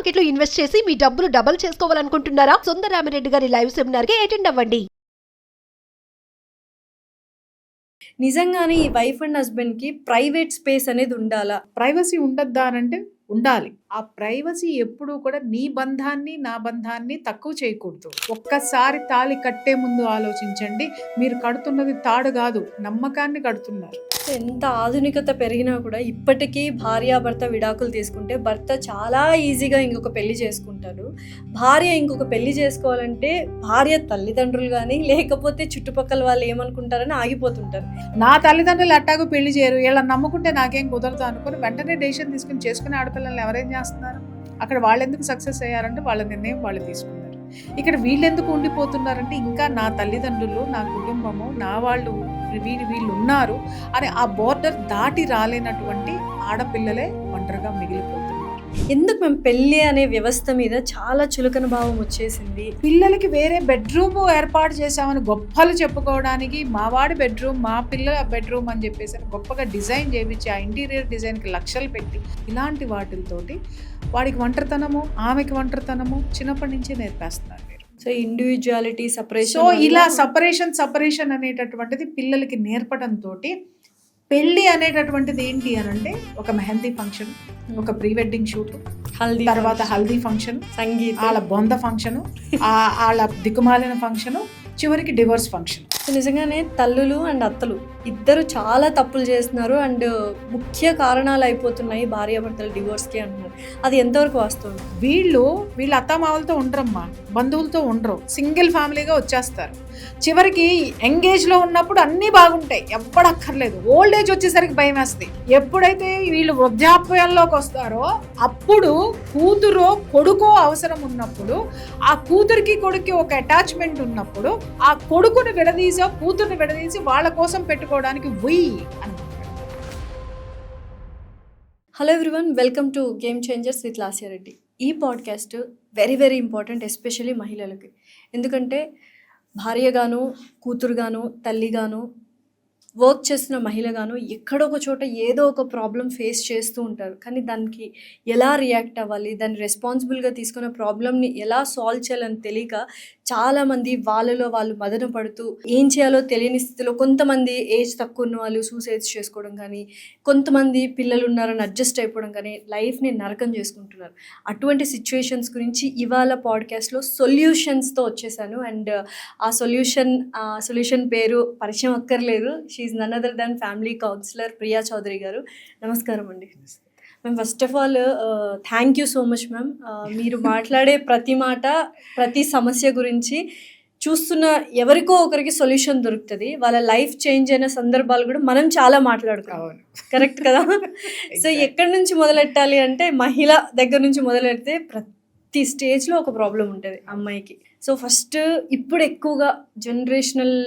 Market లో invest చేసి మీ డబ్బులు డబుల్ చేసుకోవాలనుకుంటున్నారా? సుందరరామిరెడ్డి గారి లైవ్ సెమినార్ కి అటెండ్ అవ్వండి. నిజంగానే ఈ వైఫ్ అండ్ హస్బెండ్కి ప్రైవేట్ స్పేస్ అనేది ఉండాలా? ప్రైవసీ ఉండద్దా అనంటే ఉండాలి. ఆ ప్రైవసీ ఎప్పుడూ కూడా నీ బంధాన్ని నా బంధాన్ని తక్కువ చేయకూడదు. ఒక్కసారి తాళి కట్టే ముందు ఆలోచించండి. మీరు కడుతున్నది తాడు కాదు, నమ్మకాన్ని కడుతున్నారు. ఎంత ఆధునికత పెరిగినా కూడా ఇప్పటికీ భార్యాభర్త విడాకులు తీసుకుంటే భర్త చాలా ఈజీగా ఇంకొక పెళ్లి చేసుకుంటారు. భార్య ఇంకొక పెళ్లి చేసుకోవాలంటే భార్య తల్లిదండ్రులు కానీ లేకపోతే చుట్టుపక్కల వాళ్ళు ఏమనుకుంటారని ఆగిపోతుంటారు. నా తల్లిదండ్రులు అట్టాగో పెళ్లి చేయరు, వీళ్ళని నమ్ముకుంటే నాకేం కుదరదు అనుకుని వెంటనే డెసిషన్ తీసుకుని చేసుకునే ఆడపిల్లల్ని ఎవరేం చేస్తున్నారు? అక్కడ వాళ్ళు ఎందుకు సక్సెస్ అయ్యారంటే వాళ్ళ నిర్ణయం వాళ్ళు తీసుకున్నారు. ఇక్కడ వీళ్ళెందుకు ఉండిపోతున్నారంటే ఇంకా నా తల్లిదండ్రులు, నా కుటుంబము, నా వాళ్ళు వీళ్ళు ఉన్నారు అని ఆ బోర్డర్ దాటి రాలేనటువంటి ఆడపిల్లలే ఒంటరిగా మిగిలిపోతున్నారు. ఎందుకు మేము పెళ్లి అనే వ్యవస్థ మీద చాలా చులకన భావం వచ్చేసింది. పిల్లలకి వేరే బెడ్రూమ్ ఏర్పాటు చేశామని గొప్పలు చెప్పుకోవడానికి మావాడి బెడ్రూమ్, మా పిల్లల బెడ్రూమ్ అని చెప్పేసి గొప్పగా డిజైన్ చేయించి ఆ ఇంటీరియర్ డిజైన్కి లక్షలు పెట్టి ఇలాంటి వాటితోటి వాడికి ఒంటరితనము, ఆమెకి ఒంటరితనము చిన్నప్పటి నుంచే నేర్పేస్తున్నారు. సో ఇండివిజువాలిటీ సపరేషన్, సో ఇలా సపరేషన్ అనేటటువంటిది పిల్లలకి నేర్పడంతో పెళ్ళి అనేటటువంటిది ఏంటి అని అంటే ఒక మెహందీ ఫంక్షన్, ఒక ప్రీ వెడ్డింగ్ షూట్, హల్దీ తర్వాత హల్దీ ఫంక్షన్, సంగీతం, వాళ్ళ బొంద ఫంక్షన్, వాళ్ళ దిక్కుమాలిన ఫంక్షన్, చివరికి డివోర్స్ ఫంక్షన్. నిజంగానే తల్లులు అండ్ అత్తలు ఇద్దరు చాలా తప్పులు చేస్తున్నారు అండ్ ముఖ్య కారణాలు అయిపోతున్నాయి భార్యాభర్తల డివోర్స్కి అంటున్నారు. అది ఎంతవరకు వాస్తవం? వీళ్ళ అత్తమావులతో ఉండరమ్మా, బంధువులతో ఉండరు, సింగిల్ ఫ్యామిలీగా వచ్చేస్తారు. చివరికి ఎంగేజ్లో ఉన్నప్పుడు అన్నీ బాగుంటాయి, ఎవ్వడక్కర్లేదు. ఓల్డ్ ఏజ్ వచ్చేసరికి భయం వేస్తుంది. ఎప్పుడైతే వీళ్ళు వృద్ధాప్యంలోకి వస్తారో అప్పుడు కూతురో కొడుకో అవసరం ఉన్నప్పుడు, ఆ కూతురికి కొడుకు ఒక అటాచ్మెంట్ ఉన్నప్పుడు ఆ కొడుకుని విడదీసో కూతుర్ని విడదీసి వాళ్ళ కోసం పెట్టుకోవడానికి hello everyone, welcome to game changers with Lasya Reddy. ఈ podcast very very important, especially మహిళలకి. ఎందుకంటే భార్యగాను, కూతురుగాను, తల్లిగాను, వర్క్ చేస్తున్న మహిళగాను ఎక్కడో ఒక చోట ఏదో ఒక ప్రాబ్లం ఫేస్ చేస్తూ ఉంటారు. కానీ దానికి ఎలా రియాక్ట్ అవ్వాలి, దాన్ని రెస్పాన్సిబుల్గా తీసుకున్న ప్రాబ్లమ్ని ఎలా సాల్వ్ చేయాలని తెలియక చాలామంది వాళ్ళలో వాళ్ళు మదన పడుతూ ఏం చేయాలో తెలియని స్థితిలో కొంతమంది ఏజ్ తక్కువ ఉన్న వాళ్ళు సూసైడ్స్ చేసుకోవడం కానీ, కొంతమంది పిల్లలు ఉన్నారని అడ్జస్ట్ అయిపోవడం కానీ లైఫ్ని నరకం చేసుకుంటున్నారు. అటువంటి సిచ్యువేషన్స్ గురించి ఇవాళ పాడ్కాస్ట్లో సొల్యూషన్స్తో వచ్చేసాను. అండ్ ఆ సొల్యూషన్ పేరు పరిచయం అక్కర్లేదు. She none other than family counsellor Priya Chowdary గారు. నమస్కారం అండి. Ma'am, first of all thank you so much ma'am. మీరు మాట్లాడే ప్రతి మాట, ప్రతి సమస్య గురించి చూస్తున్న ఎవరికో ఒకరికి సొల్యూషన్ దొరుకుతుంది. వాళ్ళ లైఫ్ చేంజ్ అయిన సందర్భాలు కూడా మనం చాలా మాట్లాడుకోవాలి. కరెక్ట్ కదా? సో ఎక్కడి నుంచి మొదలెట్టాలి అంటే మహిళ దగ్గర నుంచి మొదలెడితే ప్రతి స్టేజ్లో ఒక ప్రాబ్లం ఉంటుంది అమ్మాయికి. సో ఫస్ట్ ఇప్పుడు ఎక్కువగా జనరేషనల్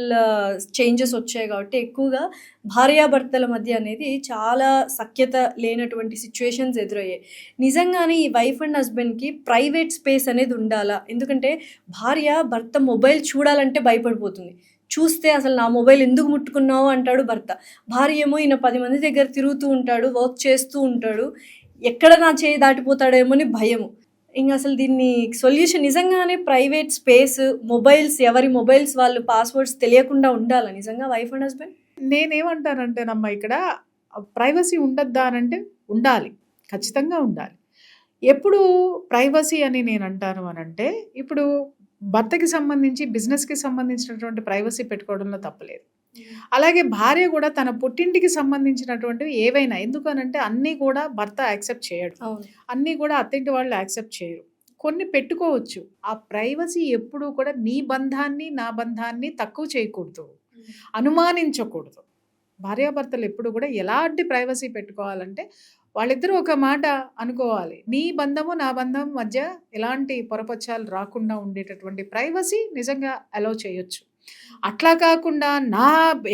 చేంజెస్ వచ్చాయి కాబట్టి ఎక్కువగా భార్యాభర్తల మధ్య అనేది చాలా సఖ్యత లేనటువంటి సిచ్యువేషన్స్ ఎదురయ్యాయి. నిజంగానే ఈ వైఫ్ అండ్ హస్బెండ్కి ప్రైవేట్ స్పేస్ అనేది ఉండాలా? ఎందుకంటే భార్య భర్త మొబైల్ చూడాలంటే భయపడిపోతుంది. చూస్తే అసలు నా మొబైల్ ఎందుకు ముట్టుకున్నావు అంటాడు భర్త. భార్య ఏమో ఈయన 10 మంది దగ్గర తిరుగుతూ ఉంటాడు, వర్క్ చేస్తూ ఉంటాడు, ఎక్కడ నా చేయి దాటిపోతాడేమో అని భయము. ఇంకా అసలు దీన్ని సొల్యూషన్ నిజంగానే ప్రైవేట్ స్పేస్, మొబైల్స్, ఎవరి మొబైల్స్ వాళ్ళు పాస్వర్డ్స్ తెలియకుండా ఉండాలా నిజంగా వైఫ్ అండ్ హస్బెండ్? నేనేమంటానంటేనమ్మా, ఇక్కడ ప్రైవసీ ఉండద్దా అనంటే ఉండాలి, ఖచ్చితంగా ఉండాలి. ఎప్పుడు ప్రైవసీ అని నేను అంటాను అనంటే, ఇప్పుడు భర్తకి సంబంధించి బిజినెస్కి సంబంధించినటువంటి ప్రైవసీ పెట్టుకోవడంలో తప్పలేదు. అలాగే భార్య కూడా తన పుట్టింటికి సంబంధించినటువంటివి ఏవైనా, ఎందుకనంటే అన్నీ కూడా భర్త యాక్సెప్ట్ చేయడు, అన్నీ కూడా అత్తింటి వాళ్ళు యాక్సెప్ట్ చేయరు. కొన్ని పెట్టుకోవచ్చు. ఆ ప్రైవసీ ఎప్పుడూ కూడా నీ బంధాన్ని నా బంధాన్ని తక్కువ చేయకూడదు, అనుమానించకూడదు. భార్యాభర్తలు ఎప్పుడు కూడా ఎలాంటి ప్రైవసీ పెట్టుకోవాలంటే వాళ్ళిద్దరూ ఒక మాట అనుకోవాలి. నీ బంధము నా బంధం మధ్య ఎలాంటి పొరపచ్చాలు రాకుండా ఉండేటటువంటి ప్రైవసీ నిజంగా అలౌ చేయొచ్చు. అట్లా కాకుండా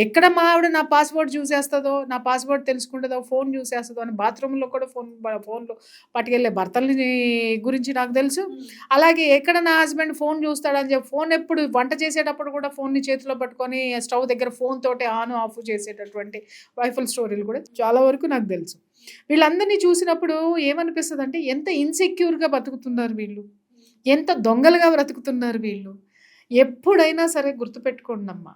ఎక్కడ మా ఆవిడ నా పాస్వర్డ్ చూసేస్తుందో, నా పాస్వర్డ్ తెలుసుకుంటుందో, ఫోన్ చూసేస్తుందో అని బాత్రూంలో కూడా ఫోన్లో పట్టుకెళ్ళే భర్తల్ని గురించి నాకు తెలుసు. అలాగే ఎక్కడ నా హస్బెండ్ ఫోన్ చూస్తాడని చెప్పి ఫోన్ ఎప్పుడు వంట చేసేటప్పుడు కూడా ఫోన్ని చేతిలో పట్టుకొని స్టవ్ దగ్గర ఫోన్ తోటి ఆన్ ఆఫ్ చేసేటటువంటి వైఫల్ స్టోరీలు కూడా చాలా వరకు నాకు తెలుసు. వీళ్ళందరినీ చూసినప్పుడు ఏమనిపిస్తుంది అంటే ఎంత ఇన్సెక్యూర్గా బతుకుతున్నారు వీళ్ళు, ఎంత దొంగలుగా బ్రతుకుతున్నారు వీళ్ళు. ఎప్పుడైనా సరే గుర్తుపెట్టుకోండి అమ్మా,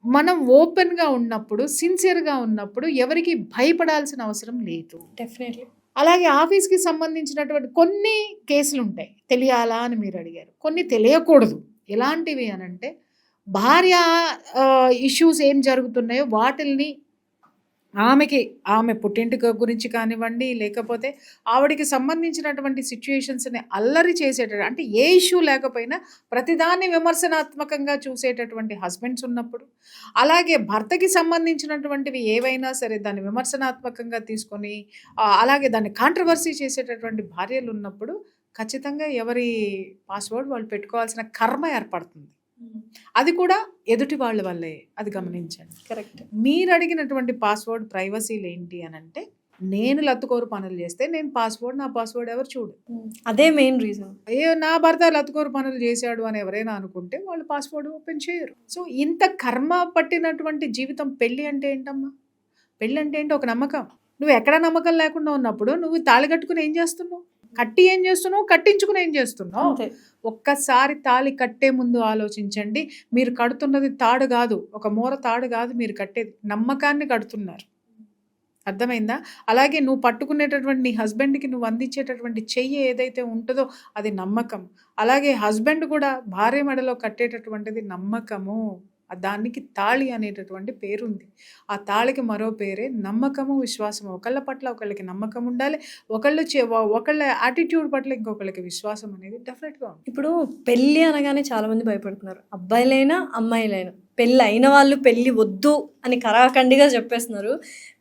మనం ఓపెన్గా ఉన్నప్పుడు, సిన్సియర్గా ఉన్నప్పుడు ఎవరికి భయపడాల్సిన అవసరం లేదు. డెఫినెట్లీ. అలాగే ఆఫీస్కి సంబంధించినటువంటి కొన్ని కేసులు ఉంటాయి, తెలియాలా అని మీరు అడిగారు. కొన్ని తెలియకూడదు. ఎలాంటివి అనంటే భార్య ఇష్యూస్ ఏం జరుగుతున్నాయో వాటిల్ని ఆమె పుట్టింటి గురించి కానివ్వండి, లేకపోతే ఆవిడికి సంబంధించినటువంటి సిచ్యుయేషన్స్ని అల్లరి చేసేటటువంటి, అంటే ఏ ఇష్యూ లేకపోయినా ప్రతిదాన్ని విమర్శనాత్మకంగా చూసేటటువంటి హస్బెండ్స్ ఉన్నప్పుడు, అలాగే భర్తకి సంబంధించినటువంటివి ఏవైనా సరే దాన్ని విమర్శనాత్మకంగా తీసుకొని అలాగే దాన్ని కాంట్రవర్సీ చేసేటటువంటి భార్యలు ఉన్నప్పుడు ఖచ్చితంగా ఎవరి పాస్వర్డ్ వాళ్ళు పెట్టుకోవాల్సిన కర్మ ఏర్పడుతుంది. అది కూడా ఎదుటి వాళ్ళ వల్లే, అది గమనించండి. కరెక్ట్. మీరు అడిగినటువంటి పాస్వర్డ్ ప్రైవసీలు ఏంటి అని అంటే, నేను లత్తుకోరు పనులు చేస్తే నా పాస్వర్డ్ ఎవరు చూడు. అదే మెయిన్ రీజన్. నా భర్త లత్తుకోరు పనులు చేశాడు అని ఎవరైనా అనుకుంటే వాళ్ళు పాస్వర్డ్ ఓపెన్ చేయరు. సో ఇంత కర్మ పట్టినటువంటి జీవితం పెళ్ళి అంటే ఏంటమ్మా? పెళ్ళి అంటే ఏంటి? ఒక నమ్మకం. నువ్వు ఎక్కడ నమ్మకం లేకుండా ఉన్నప్పుడు నువ్వు తాళి కట్టుకుని ఏం చేస్తున్నావు? కట్టి ఏం చేస్తున్నావు? కట్టించుకుని ఏం చేస్తున్నావు? ఒక్కసారి తాళి కట్టే ముందు ఆలోచించండి. మీరు కడుతున్నది తాడు కాదు, ఒక మూర తాడు కాదు, మీరు కట్టేది నమ్మకాన్ని కడుతున్నారు. అర్థమైందా? అలాగే నువ్వు పట్టుకునేటటువంటి నీ హస్బెండ్కి నువ్వు అందించేటటువంటి చెయ్యి ఏదైతే ఉంటుందో అది నమ్మకం. అలాగే హస్బెండ్ కూడా భార్య మెడలో కట్టేటటువంటిది నమ్మకము. దానికి తాళి అనేటటువంటి పేరుంది. ఆ తాళికి మరో పేరే నమ్మకము, విశ్వాసము. ఒకళ్ళ పట్ల ఒకళ్ళకి నమ్మకం ఉండాలి, ఒకళ్ళ యాటిట్యూడ్ పట్ల ఇంకొకళ్ళకి విశ్వాసం అనేది డెఫినెట్గా ఉంది. ఇప్పుడు పెళ్ళి అనగానే చాలామంది భయపడుతున్నారు, అబ్బాయిలైనా అమ్మాయిలైనా. పెళ్ళి అయిన వాళ్ళు పెళ్ళి వద్దు అని కరాఖండిగా చెప్పేస్తున్నారు.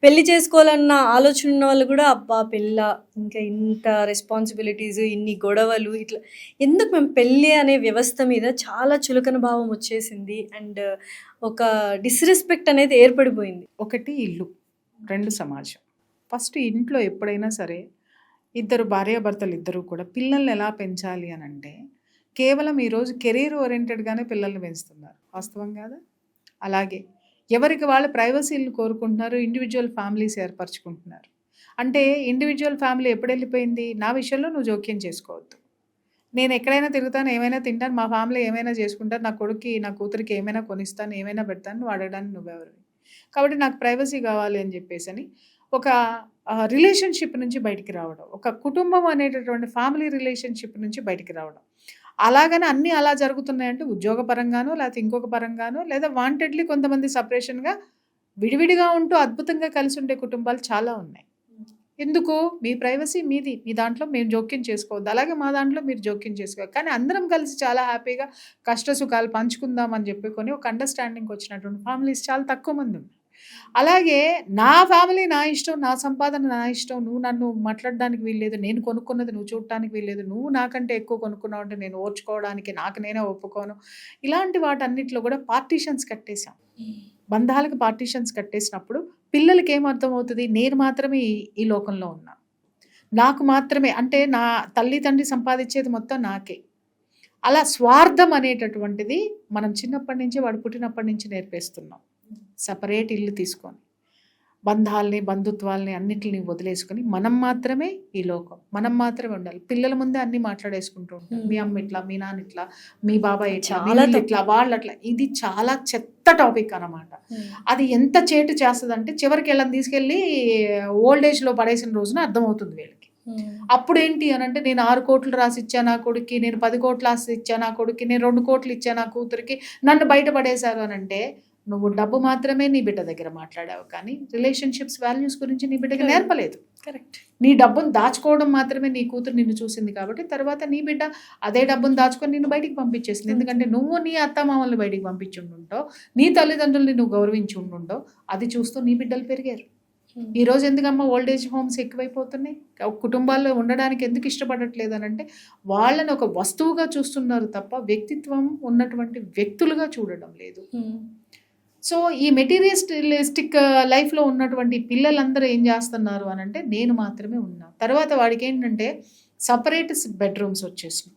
పెళ్ళి చేసుకోవాలన్న ఆలోచన ఉన్న వాళ్ళు కూడా అబ్బా పెళ్ళ, ఇంకా ఇంత రెస్పాన్సిబిలిటీస్, ఇన్ని గొడవలు, ఇట్లా ఎందుకు మేము పెళ్ళి అనే వ్యవస్థ మీద చాలా చులకన భావం వచ్చేసింది అండ్ ఒక డిస్రెస్పెక్ట్ అనేది ఏర్పడిపోయింది. ఒకటి ఇల్లు, రెండు సమాజం. ఫస్ట్ ఇంట్లో ఎప్పుడైనా సరే ఇద్దరు భార్యాభర్తలు ఇద్దరు కూడా పిల్లల్ని ఎలా పెంచాలి అని అంటే కేవలం ఈరోజు కెరీర్ ఓరియంటెడ్గానే పిల్లల్ని పెంచుతున్నారు. వాస్తవం కాదా? అలాగే ఎవరికి వాళ్ళు ప్రైవసీలు కోరుకుంటున్నారు, ఇండివిజువల్ ఫ్యామిలీస్ ఏర్పరచుకుంటున్నారు. అంటే ఇండివిజువల్ ఫ్యామిలీ ఎప్పుడు వెళ్ళిపోయింది? నా విషయంలో నువ్వు జోక్యం చేసుకోవద్దు, నేను ఎక్కడైనా తిరుగుతాను, ఏమైనా తింటాను, మా ఫ్యామిలీ ఏమైనా చేసుకుంటారు, నా కొడుక్కి నా కూతురికి ఏమైనా కొనిస్తాను, ఏమైనా పెడతాను, నువ్వు అడగడానికి నువ్వెవరు? కాబట్టి నాకు ప్రైవసీ కావాలి అని చెప్పేసి ఒక రిలేషన్షిప్ నుంచి బయటికి రావడం, ఒక కుటుంబం అనేటటువంటి ఫ్యామిలీ రిలేషన్షిప్ నుంచి బయటికి రావడం. అలాగని అన్నీ అలా జరుగుతున్నాయంటే ఉద్యోగపరంగానో లేకపోతే ఇంకొక పరంగానో, లేదా వాంటెడ్లీ కొంతమంది సపరేషన్గా విడివిడిగా ఉంటూ అద్భుతంగా కలిసి ఉండే కుటుంబాలు చాలా ఉన్నాయి. ఎందుకు? మీ ప్రైవసీ మీది, మీ దాంట్లో మేము జోక్యం చేసుకోవద్దు, అలాగే మా దాంట్లో మీరు జోక్యం చేసుకోవాలి. కానీ అందరం కలిసి చాలా హ్యాపీగా కష్ట సుఖాలు పంచుకుందాం అని చెప్పుకొని ఒక అండర్స్టాండింగ్ వచ్చినటువంటి ఫ్యామిలీస్ చాలా తక్కువ మంది ఉన్నాయి. అలాగే నా ఫ్యామిలీ నా ఇష్టం, నా సంపాదన నా ఇష్టం, నువ్వు నన్ను మాట్లాడడానికి వీల్లేదు, నేను కొనుక్కున్నది నువ్వు చూడటానికి వీల్లేదు, నువ్వు నాకంటే ఎక్కువ కొనుక్కున్నావు అంటే నేను ఓర్చుకోవడానికి నాకు నేనే ఒప్పుకోను. ఇలాంటి వాటన్నిటిలో కూడా పార్టీషన్స్ కట్టేశాం. బంధాలకు పార్టీషన్స్ కట్టేసినప్పుడు పిల్లలకి ఏమర్థమవుతుంది? నేను మాత్రమే ఈ లోకంలో ఉన్నా, నాకు మాత్రమే, అంటే నా తల్లి తండ్రి సంపాదించేది మొత్తం నాకే. అలా స్వార్థం అనేటటువంటిది మనం చిన్నప్పటి నుంచి, వాడు పుట్టినప్పటి నుంచి నేర్పేస్తున్నాం. సపరేట్ ఇల్లు తీసుకొని బంధాలని బంధుత్వాలని అన్నిటిని వదిలేసుకొని మనం మాత్రమే ఈ లోకం, మనం మాత్రమే ఉండాలి. పిల్లల ముందే అన్ని మాట్లాడేసుకుంటూ ఉంటాం, మీ అమ్మ ఇట్లా, మీ నాన్న ఇట్లా, మీ బాబాయ్ ఇట్లా, ఇట్లా, వాళ్ళు అట్లా. ఇది చాలా చెత్త టాపిక్ అన్నమాట. అది ఎంత చేటు చేస్తుంది అంటే చివరికి వీళ్ళని తీసుకెళ్ళి ఓల్డ్ ఏజ్లో పడేసిన రోజున అర్థమవుతుంది వీళ్ళకి. అప్పుడు ఏంటి అని అంటే, నేను 6 కోట్లు రాసి ఇచ్చా నా కొడుక్కి, నేను 10 కోట్లు రాసి ఇచ్చా నా కొడుక్కి, నేను 2 కోట్లు ఇచ్చా నా కూతురికి, నన్ను బయట పడేశారు అని అంటే నువ్వు డబ్బు మాత్రమే నీ బిడ్డ దగ్గర మాట్లాడావు, కానీ రిలేషన్షిప్స్ వాల్యూస్ గురించి నీ బిడ్డకి నేర్పలేదు. కరెక్ట్. నీ డబ్బును దాచుకోవడం మాత్రమే నీ కూతురు నిన్ను చూసింది కాబట్టి తర్వాత నీ బిడ్డ అదే డబ్బును దాచుకొని నిన్ను బయటికి పంపించేసింది. ఎందుకంటే నువ్వు నీ అత్తమామల్ని బయటికి పంపించి ఉండుంటావు, నీ తల్లిదండ్రుల్ని నువ్వు గౌరవించి ఉండుంటావు, అది చూస్తూ నీ బిడ్డలు పెరిగారు. ఈరోజు ఎందుకమ్మా ఓల్డ్ ఏజ్ హోమ్స్ ఎక్కువైపోతున్నాయి? కుటుంబాల్లో ఉండడానికి ఎందుకు ఇష్టపడట్లేదు అని అంటే వాళ్ళని ఒక వస్తువుగా చూస్తున్నారు తప్ప వ్యక్తిత్వం ఉన్నటువంటి వ్యక్తులుగా చూడడం లేదు. సో ఈ మెటీరియలిస్టిక్ లైఫ్లో ఉన్నటువంటి పిల్లలందరూ ఏం చేస్తున్నారు అని అంటే, నేను మాత్రమే ఉన్నా. తర్వాత వాడికి ఏంటంటే సపరేట్ బెడ్రూమ్స్ వచ్చేసినాయి.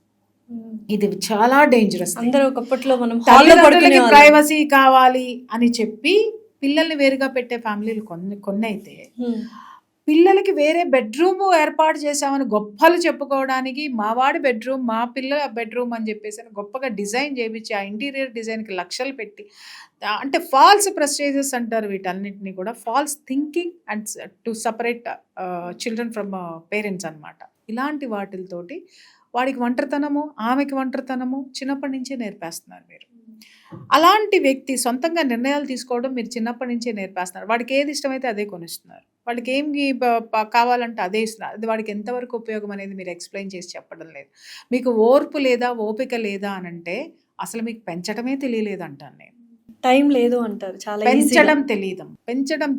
ఇది చాలా డేంజరస్. అందరూ ఒకప్పట్లో మనం ప్రైవసీ కావాలి అని చెప్పి పిల్లల్ని వేరుగా పెట్టే ఫ్యామిలీలు కొన్ని అయితే, పిల్లలకి వేరే బెడ్రూమ్ ఏర్పాటు చేశామని గొప్పలు చెప్పుకోవడానికి మా వాడి బెడ్రూమ్, మా పిల్లల బెడ్రూమ్ అని చెప్పేసి గొప్పగా డిజైన్ చేయించి ఆ ఇంటీరియర్ డిజైన్కి లక్షలు పెట్టి అంటే ఫాల్స్ ప్రెస్టేజెస్ అంటారు వీటన్నిటిని కూడా. False thinking and to separate children from parents అన్నమాట. ఇలాంటి వాటితోటి వాడికి ఒంటరితనము, ఆమెకి ఒంటరితనము చిన్నప్పటి నుంచే నేర్పేస్తున్నారు మీరు. అలాంటి వ్యక్తి సొంతంగా నిర్ణయాలు తీసుకోవడం మీరు చిన్నప్పటి నుంచే నేర్పేస్తున్నారు. వాడికి ఏది ఇష్టమైతే అదే కొనిస్తున్నారు, వాడికి ఏం కావాలంటే అదే ఇస్తున్నారు. అది వాడికి ఎంతవరకు ఉపయోగం అనేది మీరు ఎక్స్ప్లెయిన్ చేసి చెప్పడం లేదు. మీకు ఓర్పు లేదా, ఓపిక లేదా అని అంటే అసలు మీకు పెంచడమే తెలియలేదు అంటాను నేను. టైం లేదు అంటారు, చాలా పెంచడం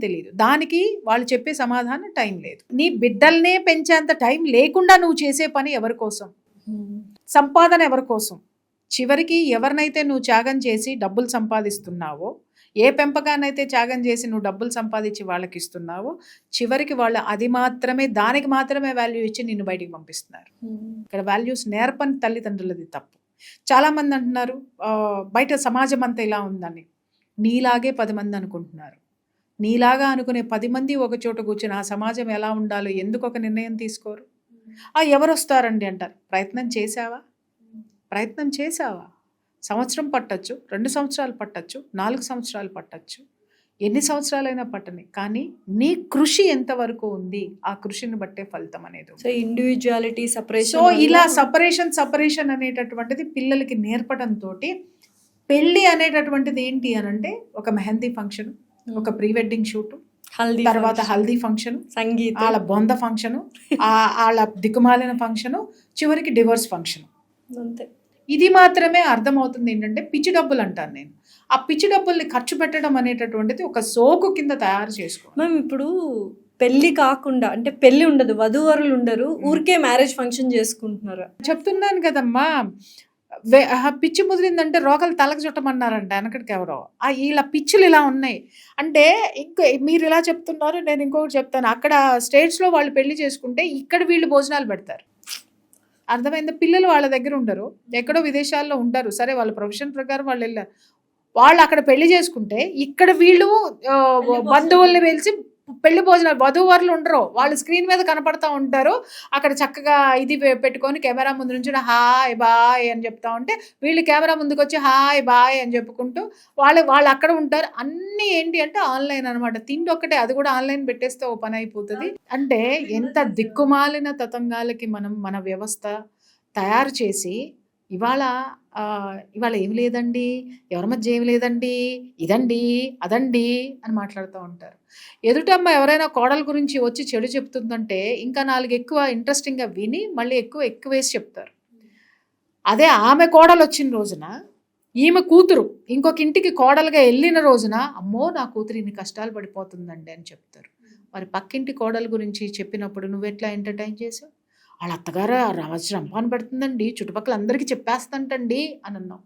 తెలియదు. దానికి వాళ్ళు చెప్పే సమాధానం టైం లేదు. నీ బిడ్డల్నే పెంచేంత టైం లేకుండా నువ్వు చేసే పని ఎవరి కోసం? సంపాదన ఎవరి కోసం? చివరికి ఎవరినైతే నువ్వు త్యాగం చేసి డబ్బులు సంపాదిస్తున్నావో, ఏ పెంపకాన్నైతే త్యాగం చేసి నువ్వు డబ్బులు సంపాదించి వాళ్ళకి ఇస్తున్నావో, చివరికి వాళ్ళు అది మాత్రమే, దానికి మాత్రమే వాల్యూ ఇచ్చి నిన్ను బయటికి పంపిస్తున్నారు. ఇక్కడ వాల్యూస్ నేర్పని తల్లిదండ్రులది తప్పు. చాలామంది అంటున్నారు బయట సమాజం అంతా ఇలా ఉందని. నీలాగే 10 మంది అనుకుంటున్నారు. నీలాగా అనుకునే 10 మంది ఒక చోట కూర్చొని ఆ సమాజం ఎలా ఉండాలో ఎందుకు ఒక నిర్ణయం తీసుకోరు? ఎవరు వస్తారండి అంటారు. ప్రయత్నం చేసావా? సంవత్సరం పట్టచ్చు, 2 సంవత్సరాలు పట్టచ్చు, 4 సంవత్సరాలు పట్టచ్చు, ఎన్ని సంవత్సరాలైనా పట్టని. కానీ నీ కృషి ఎంతవరకు ఉంది, ఆ కృషిని బట్టే ఫలితం అనేది. So individuality separation. సో ఇలా సపరేషన్ అనేటటువంటిది పిల్లలకి నేర్పడంతో పెళ్ళి అనేటటువంటిది ఏంటి అని అంటే ఒక మెహందీ ఫంక్షన్, ఒక ప్రీ వెడ్డింగ్ షూట్, తర్వాత హల్దీ ఫంక్షన్, సంగీతం, వాళ్ళ బొంద ఫంక్షను, వాళ్ళ దిక్కుమాలిన ఫంక్షను, చివరికి డివోర్స్ ఫంక్షన్. అంతే. ఇది మాత్రమే అర్థమవుతుంది ఏంటంటే పిచ్చి డబ్బులు అంటాను నేను. ఆ పిచ్చి డబ్బుల్ని ఖర్చు పెట్టడం అనేటటువంటిది ఒక సోకు కింద తయారు చేసుకో. మ్యామ్ ఇప్పుడు పెళ్లి కాకుండా అంటే పెళ్లి ఉండదు, వధూవరులు ఉండరు, ఊరికే మ్యారేజ్ ఫంక్షన్ చేసుకుంటున్నారు. చెప్తున్నాను కదమ్మా, పిచ్చి ముదిరిందంటే రోగాలు తలకు చుట్టమన్నారంట వెనకటికి ఎవరో. ఇలా పిచ్చులు ఇలా ఉన్నాయి అంటే ఇంకో మీరు ఇలా చెప్తున్నారు, నేను ఇంకొకటి చెప్తాను. అక్కడ స్టేట్స్లో వాళ్ళు పెళ్లి చేసుకుంటే ఇక్కడ వీళ్ళు భోజనాలు పెడతారు. అర్థమైందా? పిల్లలు వాళ్ళ దగ్గర ఉండరు, ఎక్కడో విదేశాల్లో ఉంటారు. సరే వాళ్ళ ప్రొఫెషన్ ప్రకారం వాళ్ళు వెళ్ళారు. వాళ్ళు అక్కడ పెళ్లి చేసుకుంటే ఇక్కడ వీళ్ళు బంధువుల్ని పిలిచి పెళ్లి భోజనాలు, వధూవరులు ఉండరు, వాళ్ళు స్క్రీన్ మీద కనపడతా ఉంటారు. అక్కడ చక్కగా ఇది పెట్టుకొని కెమెరా ముందు నుంచి హాయ్ బాయ్ అని చెప్తా ఉంటే వీళ్ళు కెమెరా ముందుకు వచ్చి హాయ్ బాయ్ అని చెప్పుకుంటూ వాళ్ళు అక్కడ ఉంటారు. అన్నీ ఏంటి అంటే ఆన్లైన్ అనమాట. తిండి ఒక్కటే, అది కూడా ఆన్లైన్ పెట్టేస్తే ఓ పని అయిపోతుంది. అంటే ఎంత దిక్కుమాలిన తతంగాలకి మన వ్యవస్థ తయారు చేసి ఇవాళ ఏమి లేదండి, ఎవరి మధ్య ఏమి లేదండి, ఇదండి అదండి అని మాట్లాడుతూ ఉంటారు. ఎదుటమ్మ ఎవరైనా కోడల గురించి వచ్చి చెడు చెప్తుందంటే ఇంకా 4 ఎక్కువ ఇంట్రెస్టింగ్గా విని మళ్ళీ ఎక్కువేసి చెప్తారు. అదే ఆమె కోడలు వచ్చిన రోజున, ఈమె కూతురు ఇంకొక ఇంటికి కోడలుగా వెళ్ళిన రోజున అమ్మో నా కూతురు ఇన్ని కష్టాలు పడిపోతుందండి అని చెప్తారు. మరి పక్కింటి కోడల గురించి చెప్పినప్పుడు నువ్వెట్లా ఎంటర్టైన్ చేసావు? వాళ్ళ అత్తగారు రంపాను పెడుతుందండి, చుట్టుపక్కల అందరికీ చెప్పేస్తంటండి అని అన్నావు.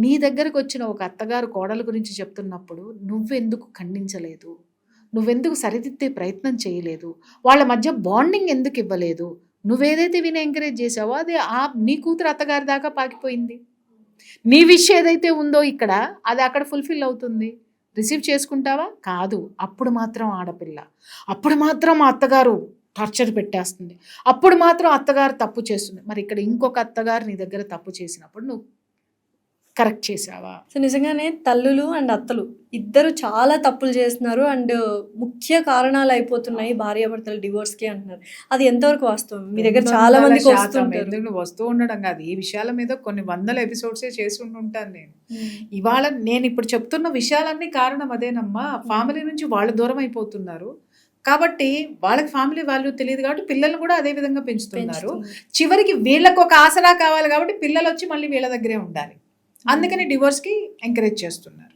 నీ దగ్గరకు వచ్చిన ఒక అత్తగారు కోడల గురించి చెప్తున్నప్పుడు నువ్వెందుకు ఖండించలేదు? నువ్వెందుకు సరిదిద్దే ప్రయత్నం చేయలేదు? వాళ్ళ మధ్య బాండింగ్ ఎందుకు ఇవ్వలేదు? నువ్వేదైతే విని ఎంకరేజ్ చేసావో అది నీ కూతురు అత్తగారి దాకా పాకిపోయింది. నీ విష్ ఏదైతే ఉందో ఇక్కడ అది అక్కడ ఫుల్ఫిల్ అవుతుంది. రిసీవ్ చేసుకుంటావా? కాదు. అప్పుడు మాత్రం ఆడపిల్ల, అప్పుడు మాత్రం మా అత్తగారు టార్చర్ పెట్టేస్తుంది, అప్పుడు మాత్రం అత్తగారు తప్పు చేస్తుంది. మరి ఇక్కడ ఇంకొక అత్తగారు నీ దగ్గర తప్పు చేసినప్పుడు నువ్వు కరెక్ట్ చేసావా? సో నిజంగానే తల్లులు అండ్ అత్తలు ఇద్దరు చాలా తప్పులు చేస్తున్నారు అండ్ ముఖ్య కారణాలు అయిపోతున్నాయి భార్యాభర్తల డివోర్స్కి అంటున్నారు. అది ఎంతవరకు వాస్తవం? మీ దగ్గర చాలా మందికి వస్తూ ఉండడం కాదు, ఈ విషయాల మీద కొన్ని 100 ఎపిసోడ్సే చేసి ఉంటాను నేను. ఇవాళ నేను ఇప్పుడు చెప్తున్న విషయాలన్నీ కారణం అదేనమ్మా. ఫ్యామిలీ నుంచి వాళ్ళు దూరం అయిపోతున్నారు కాబట్టి వాళ్ళకి ఫ్యామిలీ వాల్యూ తెలియదు కాబట్టి పిల్లలు కూడా అదే విధంగా పెంచుతున్నారు. చివరికి వీళ్ళకు ఒక ఆసరా కావాలి కాబట్టి పిల్లలు వచ్చి మళ్ళీ వీళ్ళ దగ్గరే ఉండాలి. అందుకని డివోర్స్కి ఎంకరేజ్ చేస్తున్నారు.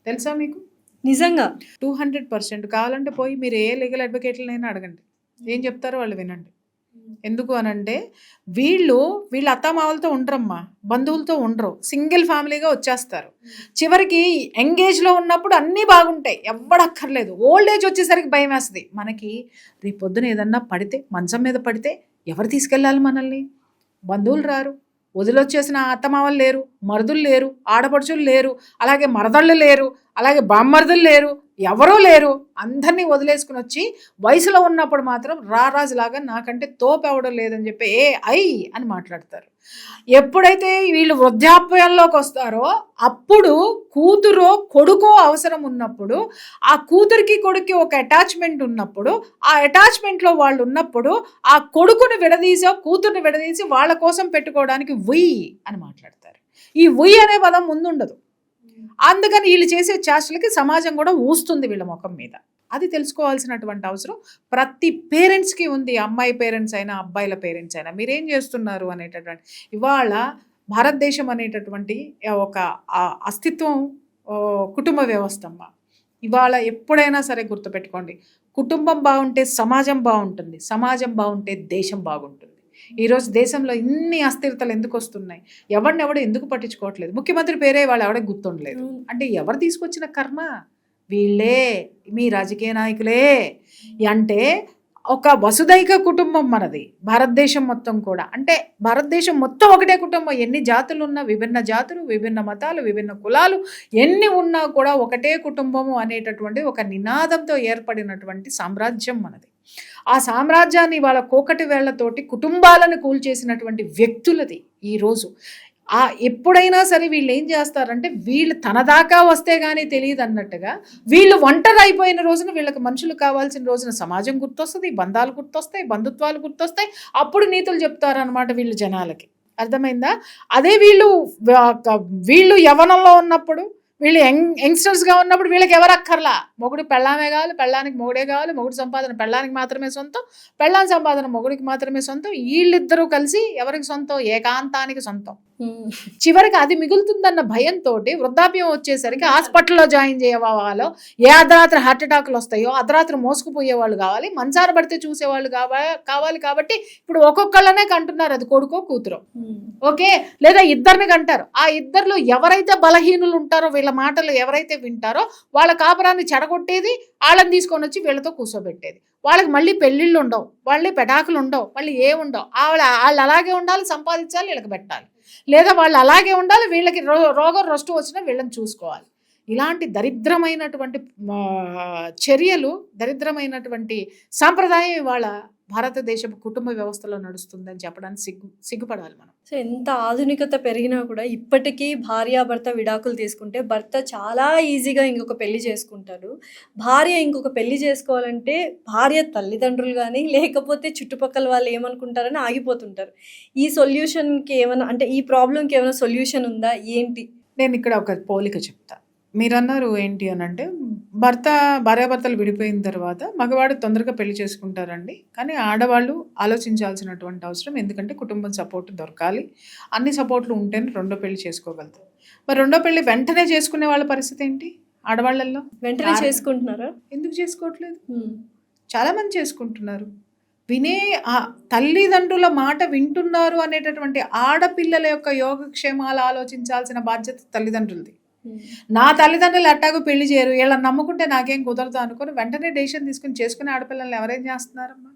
తెలుసా మీకు? నిజంగా 200% కావాలంటే పోయి మీరు ఏ లీగల్ అడ్వకేట్లనైనా అడగండి, ఏం చెప్తారో వాళ్ళు వినండి. ఎందుకు అనంటే వీళ్ళ అత్తమామలతో ఉండరమ్మా, బంధువులతో ఉండరు, సింగిల్ ఫ్యామిలీగా వచ్చేస్తారు. చివరికి ఎంగేజ్లో ఉన్నప్పుడు అన్నీ బాగుంటాయి, ఎవ్వడక్కర్లేదు. ఓల్డ్ ఏజ్ వచ్చేసరికి భయం వేస్తుంది మనకి. రేపు పొద్దున ఏదన్నా పడితే, మంచం మీద పడితే ఎవరు తీసుకెళ్ళాలి మనల్ని? బంధువులు రారు, వదిలొచ్చేసిన అత్తమామలు లేరు, మరుదులు లేరు, ఆడపడుచులు లేరు, అలాగే మరదళ్ళు లేరు, అలాగే బామ్మర్దులు లేరు, ఎవరూ లేరు. అందరినీ వదిలేసుకుని వచ్చి వయసులో ఉన్నప్పుడు మాత్రం రారాజులాగా నాకంటే తోపెవడం లేదని చెప్పి అని మాట్లాడతారు. ఎప్పుడైతే వీళ్ళు వృద్ధాప్యంలోకి వస్తారో అప్పుడు కూతురో కొడుకో అవసరం ఉన్నప్పుడు, ఆ కూతురికి కొడుక్కి ఒక అటాచ్మెంట్ ఉన్నప్పుడు, ఆ అటాచ్మెంట్లో వాళ్ళు ఉన్నప్పుడు ఆ కొడుకుని విడదీసో కూతుర్ని విడదీసి వాళ్ళ కోసం పెట్టుకోవడానికి ఉయ్ అని మాట్లాడతారు. ఈ ఉయ్ అనే పదం ముందుండదు. అందుకని వీళ్ళు చేసే చేష్టలకి సమాజం కూడా ఊస్తుంది వీళ్ళ ముఖం మీద. అది తెలుసుకోవాల్సినటువంటి అవసరం ప్రతి పేరెంట్స్కి ఉంది. అమ్మాయి పేరెంట్స్ అయినా అబ్బాయిల పేరెంట్స్ అయినా మీరేం చేస్తున్నారు అనేటటువంటి. ఇవాళ భారతదేశం అనేటటువంటి ఒక అస్తిత్వం కుటుంబ వ్యవస్థ అమ్మ. ఇవాళ ఎప్పుడైనా సరే గుర్తుపెట్టుకోండి, కుటుంబం బాగుంటే సమాజం బాగుంటుంది, సమాజం బాగుంటే దేశం బాగుంటుంది. ఈరోజు దేశంలో ఇన్ని అస్థిరతలు ఎందుకు వస్తున్నాయి? ఎవరినెవడు ఎందుకు పట్టించుకోవట్లేదు? ముఖ్యమంత్రి పేరే వాళ్ళు ఎవడే గుర్తుండలేదు అంటే ఎవరు తీసుకొచ్చిన కర్మ? వీళ్ళే, మీ రాజకీయ నాయకులే. అంటే ఒక వసుదైక కుటుంబం మనది, భారతదేశం మొత్తం కూడా. అంటే భారతదేశం మొత్తం ఒకటే కుటుంబం. ఎన్ని జాతులు ఉన్నా, విభిన్న జాతులు, విభిన్న మతాలు, విభిన్న కులాలు ఎన్ని ఉన్నా కూడా ఒకటే కుటుంబము అనేటటువంటి ఒక నినాదంతో ఏర్పడినటువంటి సామ్రాజ్యం మనది. ఆ సామ్రాజ్యాన్ని వాళ్ళ కోకటి వేళ్లతోటి కుటుంబాలను కూల్చేసినటువంటి వ్యక్తులది ఈరోజు. ఎప్పుడైనా సరే వీళ్ళు ఏం చేస్తారంటే, వీళ్ళు తన దాకా వస్తే కానీ తెలియదు అన్నట్టుగా, వీళ్ళు ఒంటరి అయిపోయిన రోజున వీళ్ళకి మనుషులు కావాల్సిన రోజున సమాజం గుర్తొస్తుంది, బంధాలు గుర్తొస్తాయి, బంధుత్వాలు గుర్తొస్తాయి. అప్పుడు నీతులు చెప్తారనమాట వీళ్ళు జనాలకి. అర్థమైందా? అదే వీళ్ళు యవ్వనంలో ఉన్నప్పుడు, వీళ్ళు యంగ్స్టర్స్గా ఉన్నప్పుడు వీళ్ళకి ఎవరు అక్కర్లా. మొగుడు పెళ్ళామే కావాలి, పెళ్ళానికి మొగుడే కావాలి, మొగుడు సంపాదన పెళ్ళానికి మాత్రమే సొంతం, పెళ్ళాం సంపాదన మొగుడికి మాత్రమే సొంతం. వీళ్ళిద్దరూ కలిసి ఎవరికి సొంతం? ఏకాంతానికి సొంతం. చివరికి అది మిగులుతుందన్న భయంతో వృద్ధాప్యం వచ్చేసరికి హాస్పిటల్లో జాయిన్ చేయవాలో, ఏ అర్ధరాత్రి హార్ట్ అటాక్లు వస్తాయో, అర్ధరాత్రి మోసుకుపోయే వాళ్ళు కావాలి, మంచార పడితే చూసేవాళ్ళు కావాలి. కాబట్టి ఇప్పుడు ఒక్కొక్కళ్ళనే కంటున్నారు, అది కొడుకో కూతురో. ఓకే, లేదా ఇద్దరిని కంటారు. ఆ ఇద్దరిలో ఎవరైతే బలహీనులు ఉంటారో, వీళ్ళ మాటలు ఎవరైతే వింటారో వాళ్ళ కాపురాన్ని చెడగొట్టేది, వాళ్ళని తీసుకొని వచ్చి వీళ్ళతో కూర్చోబెట్టేది. వాళ్ళకి మళ్ళీ పెళ్ళిళ్ళు ఉండవు, మళ్ళీ పెటాకులు ఉండవు, మళ్ళీ ఏముండవు. వాళ్ళు అలాగే ఉండాలి, సంపాదించాలి, వీళ్ళకి పెట్టాలి. లేదా వాళ్ళు అలాగే ఉండాలి, వీళ్ళకి రోగం రొస్టు వచ్చినా వీళ్ళని చూసుకోవాలి. ఇలాంటి దరిద్రమైనటువంటి చర్యలు, దరిద్రమైనటువంటి సాంప్రదాయం ఇవాళ భారతదేశపు కుటుంబ వ్యవస్థలో నడుస్తుందని చెప్పడానికి సిగ్గుపడాలి మనం. సో ఎంత ఆధునికత పెరిగినా కూడా ఇప్పటికీ భార్యాభర్త విడాకులు తీసుకుంటే భర్త చాలా ఈజీగా ఇంకొక పెళ్లి చేసుకుంటారు. భార్య ఇంకొక పెళ్లి చేసుకోవాలంటే భార్య తల్లిదండ్రులు కానీ లేకపోతే చుట్టుపక్కల వాళ్ళు ఏమనుకుంటారని ఆగిపోతుంటారు. ఈ సొల్యూషన్కి ఏమైనా, అంటే ఈ ప్రాబ్లంకి ఏమైనా సొల్యూషన్ ఉందా ఏంటి? నేను ఇక్కడ ఒక పోలిక చెప్తా. మీరన్నారు ఏంటి అని అంటే, భార్యాభర్తలు విడిపోయిన తర్వాత మగవాడు తొందరగా పెళ్లి చేసుకుంటారండి, కానీ ఆడవాళ్ళు ఆలోచించాల్సినటువంటి అవసరం. ఎందుకంటే కుటుంబం సపోర్ట్ దొరకాలి, అన్ని సపోర్ట్లు ఉంటేనే రెండో పెళ్లి చేసుకోగలుగుతారు. మరి రెండో పెళ్లి వెంటనే చేసుకునే వాళ్ళ పరిస్థితి ఏంటి? ఆడవాళ్ళల్లో వెంటనే చేసుకుంటున్నారా? ఎందుకు చేసుకోవట్లేదు? చాలా మంది చేసుకుంటున్నారు. తల్లిదండ్రుల మాట వింటున్నారు అనేటటువంటి ఆడపిల్లల యొక్క యోగక్షేమాలు ఆలోచించాల్సిన బాధ్యత తల్లిదండ్రులది. నా తల్లిదండ్రులు ఎట్టాగో పెళ్లి చేయరు, వీళ్ళని నమ్ముకుంటే నాకేం కుదరదు అనుకుని వెంటనే డెసిషన్ తీసుకుని చేసుకునే ఆడపిల్లల్ని ఎవరేం చేస్తున్నారమ్మా?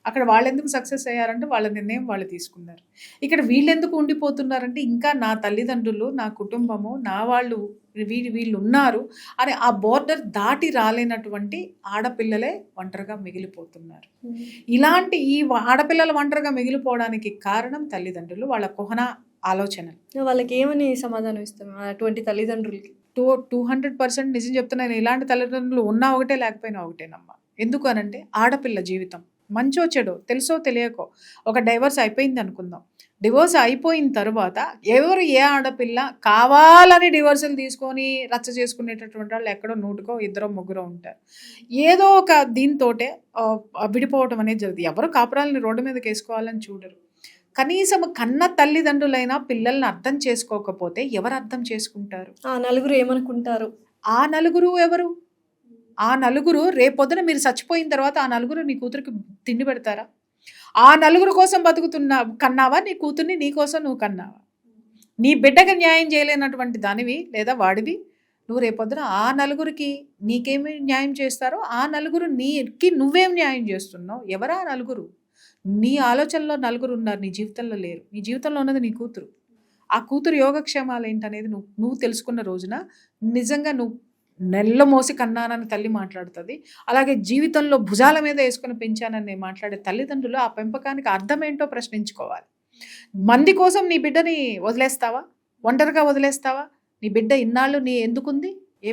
అక్కడ వాళ్ళు ఎందుకు సక్సెస్ అయ్యారంటే వాళ్ళ నిర్ణయం వాళ్ళు తీసుకున్నారు. ఇక్కడ వీళ్ళు ఎందుకు ఉండిపోతున్నారంటే, ఇంకా నా తల్లిదండ్రులు, నా కుటుంబము, నా వాళ్ళు, వీళ్ళు ఉన్నారు అని ఆ బోర్డర్ దాటి రాలేనటువంటి ఆడపిల్లలే ఒంటరిగా మిగిలిపోతున్నారు. ఇలాంటి ఈ ఆడపిల్లలు ఒంటరిగా మిగిలిపోవడానికి కారణం తల్లిదండ్రులు, వాళ్ళ కుహన ఆలోచనలు. వాళ్ళకి ఏమని సమాధానం ఇస్తాం అటువంటి తల్లిదండ్రులకి? 200% నిజం చెప్తున్నాను. ఇలాంటి తల్లిదండ్రులు ఉన్నా ఒకటే, లేకపోయినా ఒకటేనమ్మా. ఎందుకు అనంటే, ఆడపిల్ల జీవితం మంచో చెడో, తెలుసో తెలియకో, ఒక డైవర్స్ అయిపోయింది అనుకుందాం. డివోర్స్ అయిపోయిన తర్వాత ఏ ఆడపిల్ల కావాలని డివోర్సులు తీసుకొని రచ్చ చేసుకునేటటువంటి వాళ్ళు ఎక్కడో 100కో 2 3 ఉంటారు. ఏదో ఒక దీంతోటే విడిపోవటం అనేది జరుగుతుంది. ఎవరు కాపురాలని రోడ్డు మీదకి వేసుకోవాలని చూడరు. కనీసం కన్న తల్లిదండ్రులైనా పిల్లల్ని అర్థం చేసుకోకపోతే ఎవరు అర్థం చేసుకుంటారు? ఆ నలుగురు ఏమనుకుంటారు? ఆ నలుగురు ఎవరు? ఆ నలుగురు రేపొద్దున మీరు చచ్చిపోయిన తర్వాత ఆ నలుగురు నీ కూతురికి తిండి పెడతారా? ఆ నలుగురు కోసం కన్నావా నీ కూతుర్ని? నీ కోసం నువ్వు కన్నావా? నీ బిడ్డకి న్యాయం చేయలేనటువంటి దానివి లేదా వాడివి నువ్వు రేపొద్దున ఆ నలుగురికి నీకేమి న్యాయం చేస్తారో ఆ నలుగురు నీకి నువ్వేం న్యాయం చేస్తున్నావు? ఎవరా నలుగురు? నీ ఆలోచనలో నలుగురు ఉన్నారు, నీ జీవితంలో లేరు. నీ జీవితంలో ఉన్నది నీ కూతురు. ఆ కూతురు యోగక్షేమాలు ఏంటనేది నువ్వు తెలుసుకున్న రోజున నిజంగా నువ్వు నెల్ల మోసి కన్నానని తల్లి మాట్లాడుతుంది. అలాగే జీవితంలో భుజాల మీద వేసుకుని పెంచానని మాట్లాడే తల్లిదండ్రులు ఆ పెంపకానికి అర్థం ఏంటో ప్రశ్నించుకోవాలి. మంది కోసం నీ బిడ్డని వదిలేస్తావా? ఒంటరిగా వదిలేస్తావా? నీ బిడ్డ ఇన్నాళ్ళు నీ ఎందుకుంది? ఏ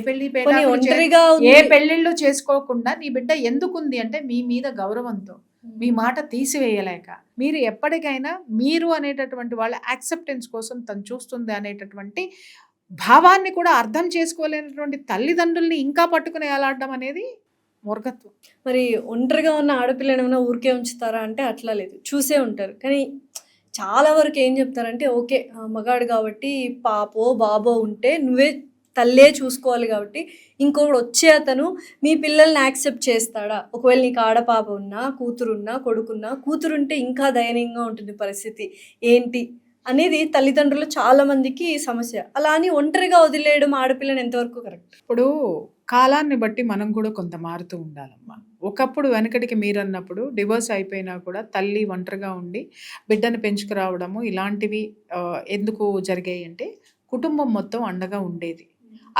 పెళ్ళిళ్ళు చేసుకోకుండా నీ బిడ్డ ఎందుకుంది అంటే మీ మీద గౌరవంతో, మీ మాట తీసివేయలేక, మీరు ఎప్పటికైనా మీరు అనేటటువంటి వాళ్ళ యాక్సెప్టెన్స్ కోసం తను చూస్తుంది అనేటటువంటి భావాన్ని కూడా అర్థం చేసుకోలేనటువంటి తల్లిదండ్రుల్ని ఇంకా పట్టుకుని ఎలాడడం అనేది మూర్ఖత్వం. మరి ఒంటరిగా ఉన్న ఆడపిల్లని ఏమైనా ఊరికే ఉంచుతారా అంటే అట్లా లేదు, చూసే ఉంటారు. కానీ చాలా వరకు ఏం చెప్తారంటే ఓకే మగాడు కాబట్టి పాపో బాబో ఉంటే నువ్వే తల్లే చూసుకోవాలి కాబట్టి ఇంకొకటి వచ్చే అతను మీ పిల్లల్ని యాక్సెప్ట్ చేస్తాడా? ఒకవేళ నీకు ఆడపాప ఉన్నా, కూతురున్నా, కొడుకున్నా, కూతురుంటే ఇంకా దయనీయంగా ఉంటుంది పరిస్థితి ఏంటి అనేది తల్లిదండ్రులు చాలా మందికి సమస్య. అలా అని ఒంటరిగా వదిలేయడం ఆడపిల్లని ఎంతవరకు కరెక్ట్? ఇప్పుడు కాలాన్ని బట్టి మనం కూడా కొంత మారుతూ ఉండాలమ్మా. ఒకప్పుడు వెనకటికి మీరు అన్నప్పుడు డివోర్స్ అయిపోయినా కూడా తల్లి ఒంటరిగా ఉండి బిడ్డను పెంచుకురావడము ఇలాంటివి ఎందుకు జరిగాయి అంటే కుటుంబం మొత్తం అండగా ఉండేది.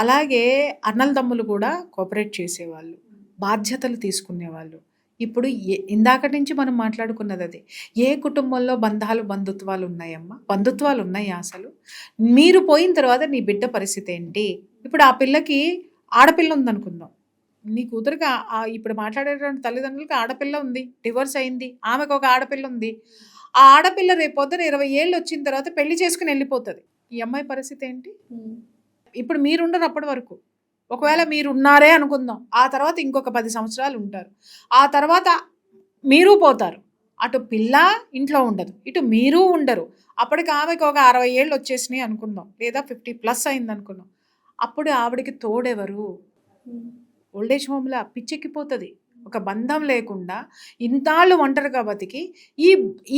అలాగే అన్నలదమ్ములు కూడా కోఆపరేట్ చేసేవాళ్ళు, బాధ్యతలు తీసుకునేవాళ్ళు. ఇప్పుడు ఇందాక నుంచి మనం మాట్లాడుకున్నది అది. ఏ కుటుంబంలో బంధుత్వాలు ఉన్నాయమ్మా? బంధుత్వాలు ఉన్నాయా అసలు? మీరు పోయిన తర్వాత నీ బిడ్డ పరిస్థితి ఏంటి? ఇప్పుడు ఆ పిల్లకి ఆడపిల్ల ఉందనుకుందాం, నీ కూతురికి ఇప్పుడు మాట్లాడేటువంటి తల్లిదండ్రులకి ఆడపిల్ల ఉంది, డివోర్స్ అయింది, ఆమెకు ఒక ఆడపిల్ల ఉంది. ఆ ఆడపిల్ల రేపు పొద్దున 20 ఏళ్ళు వచ్చిన తర్వాత పెళ్లి చేసుకుని వెళ్ళిపోతుంది. ఈ అమ్మాయి పరిస్థితి ఏంటి? ఇప్పుడు మీరుండరు అప్పటి వరకు. ఒకవేళ మీరు ఉన్నారే అనుకుందాం, ఆ తర్వాత ఇంకొక 10 సంవత్సరాలు ఉంటారు, ఆ తర్వాత మీరు పోతారు. అటు పిల్ల ఇంట్లో ఉండదు, ఇటు మీరు ఉండరు. అప్పటికి ఆమెకు ఒక 60 ఏళ్ళు వచ్చేసినాయి అనుకుందాం, లేదా 50+ అయింది అనుకుందాం. అప్పుడు ఆవిడకి తోడెవరు? ఓల్డేజ్ హోమ్లో పిచ్చెక్కిపోతుంది. ఒక బంధం లేకుండా ఇంతాళ్ళు ఒంటరిగా బతికి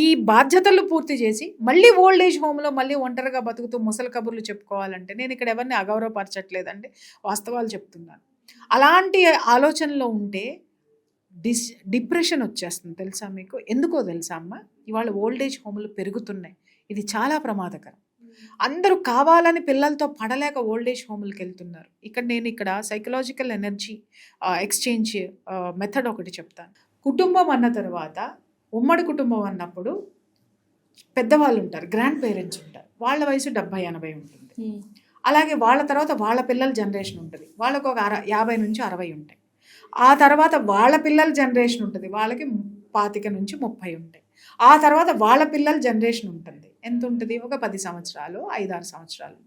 ఈ బాధ్యతలు పూర్తి చేసి మళ్ళీ ఓల్డేజ్ హోమ్లో మళ్ళీ ఒంటరిగా బతుకుతూ ముసలి కబుర్లు చెప్పుకోవాలంటే, నేను ఇక్కడ ఎవరిని అగౌరవపరచట్లేదండి, వాస్తవాలు చెప్తున్నాను. అలాంటి ఆలోచనలో ఉంటే డిప్రెషన్ వచ్చేస్తుంది తెలుసా మీకు? ఎందుకో తెలుసా అమ్మ? ఇవాళ ఓల్డేజ్ హోమ్లు పెరుగుతున్నాయి. ఇది చాలా ప్రమాదకరం. అందరూ కావాలని పిల్లలతో పడలేక ఓల్డేజ్ హోమ్లకు వెళ్తున్నారు. నేను ఇక్కడ సైకలాజికల్ ఎనర్జీ ఎక్స్చేంజ్ మెథడ్ ఒకటి చెప్తాను. కుటుంబం అన్న తర్వాత ఉమ్మడి కుటుంబం అన్నప్పుడు పెద్దవాళ్ళు ఉంటారు, గ్రాండ్ పేరెంట్స్ ఉంటారు, వాళ్ళ వయసు 70-80 ఉంటుంది. అలాగే వాళ్ళ తర్వాత వాళ్ళ పిల్లల జనరేషన్ ఉంటుంది, వాళ్ళకు ఒక 50 నుంచి 60 ఉంటాయి. ఆ తర్వాత వాళ్ళ పిల్లల జనరేషన్ ఉంటుంది, వాళ్ళకి 25 నుంచి 30 ఉంటాయి. ఆ తర్వాత వాళ్ళ పిల్లల జనరేషన్ ఉంటుంది, ఎంత ఉంటుంది? ఒక 10 సంవత్సరాలు, 5-6 సంవత్సరాలు.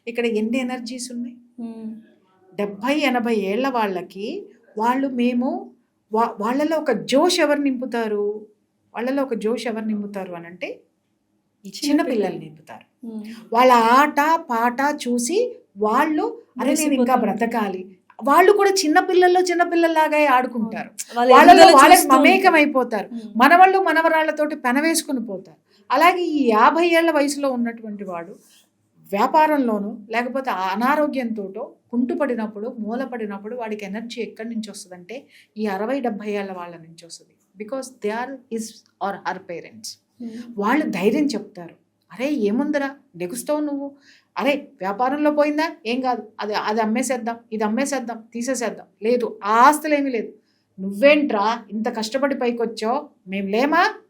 ఇక్కడ ఎన్ని ఎనర్జీస్ ఉన్నాయి? 70-80 ఏళ్ళ వాళ్ళకి వాళ్ళలో ఒక జోష్ ఎవరు నింపుతారు? అని అంటే చిన్న పిల్లలు నింపుతారు. వాళ్ళ ఆట పాట చూసి వాళ్ళు అరే నేను ఇంకా బ్రతకాలి, వాళ్ళు కూడా చిన్నపిల్లల్లాగా ఆడుకుంటారు, వాళ్ళలో వాళ్ళకి మమేకం అయిపోతారు, మనవరాళ్లతోటి పెనవేసుకుని పోతారు. అలాగే ఈ 50 ఏళ్ల వయసులో ఉన్నటువంటి వాడు వ్యాపారంలోనూ లేకపోతే అనారోగ్యంతో కుంటుపడినప్పుడు, మూలపడినప్పుడు వాడికి ఎనర్జీ ఎక్కడి నుంచి వస్తుందంటే ఈ 60-70 ఏళ్ళ వాళ్ళ నుంచి వస్తుంది. Because they are his or her parents. వాళ్ళు ధైర్యం చెప్తారు, అరే ఏముందిరా లెగుస్తావు నువ్వు, అరే వ్యాపారంలో పోయిందా ఏం కాదు, అది అమ్మేసేద్దాం, ఇది అమ్మేసేద్దాం, తీసేసేద్దాం, లేదు ఆ ఆస్తులు ఏమీ లేదు, నువ్వేంట్రా ఇంత కష్టపడి పైకి వచ్చావు,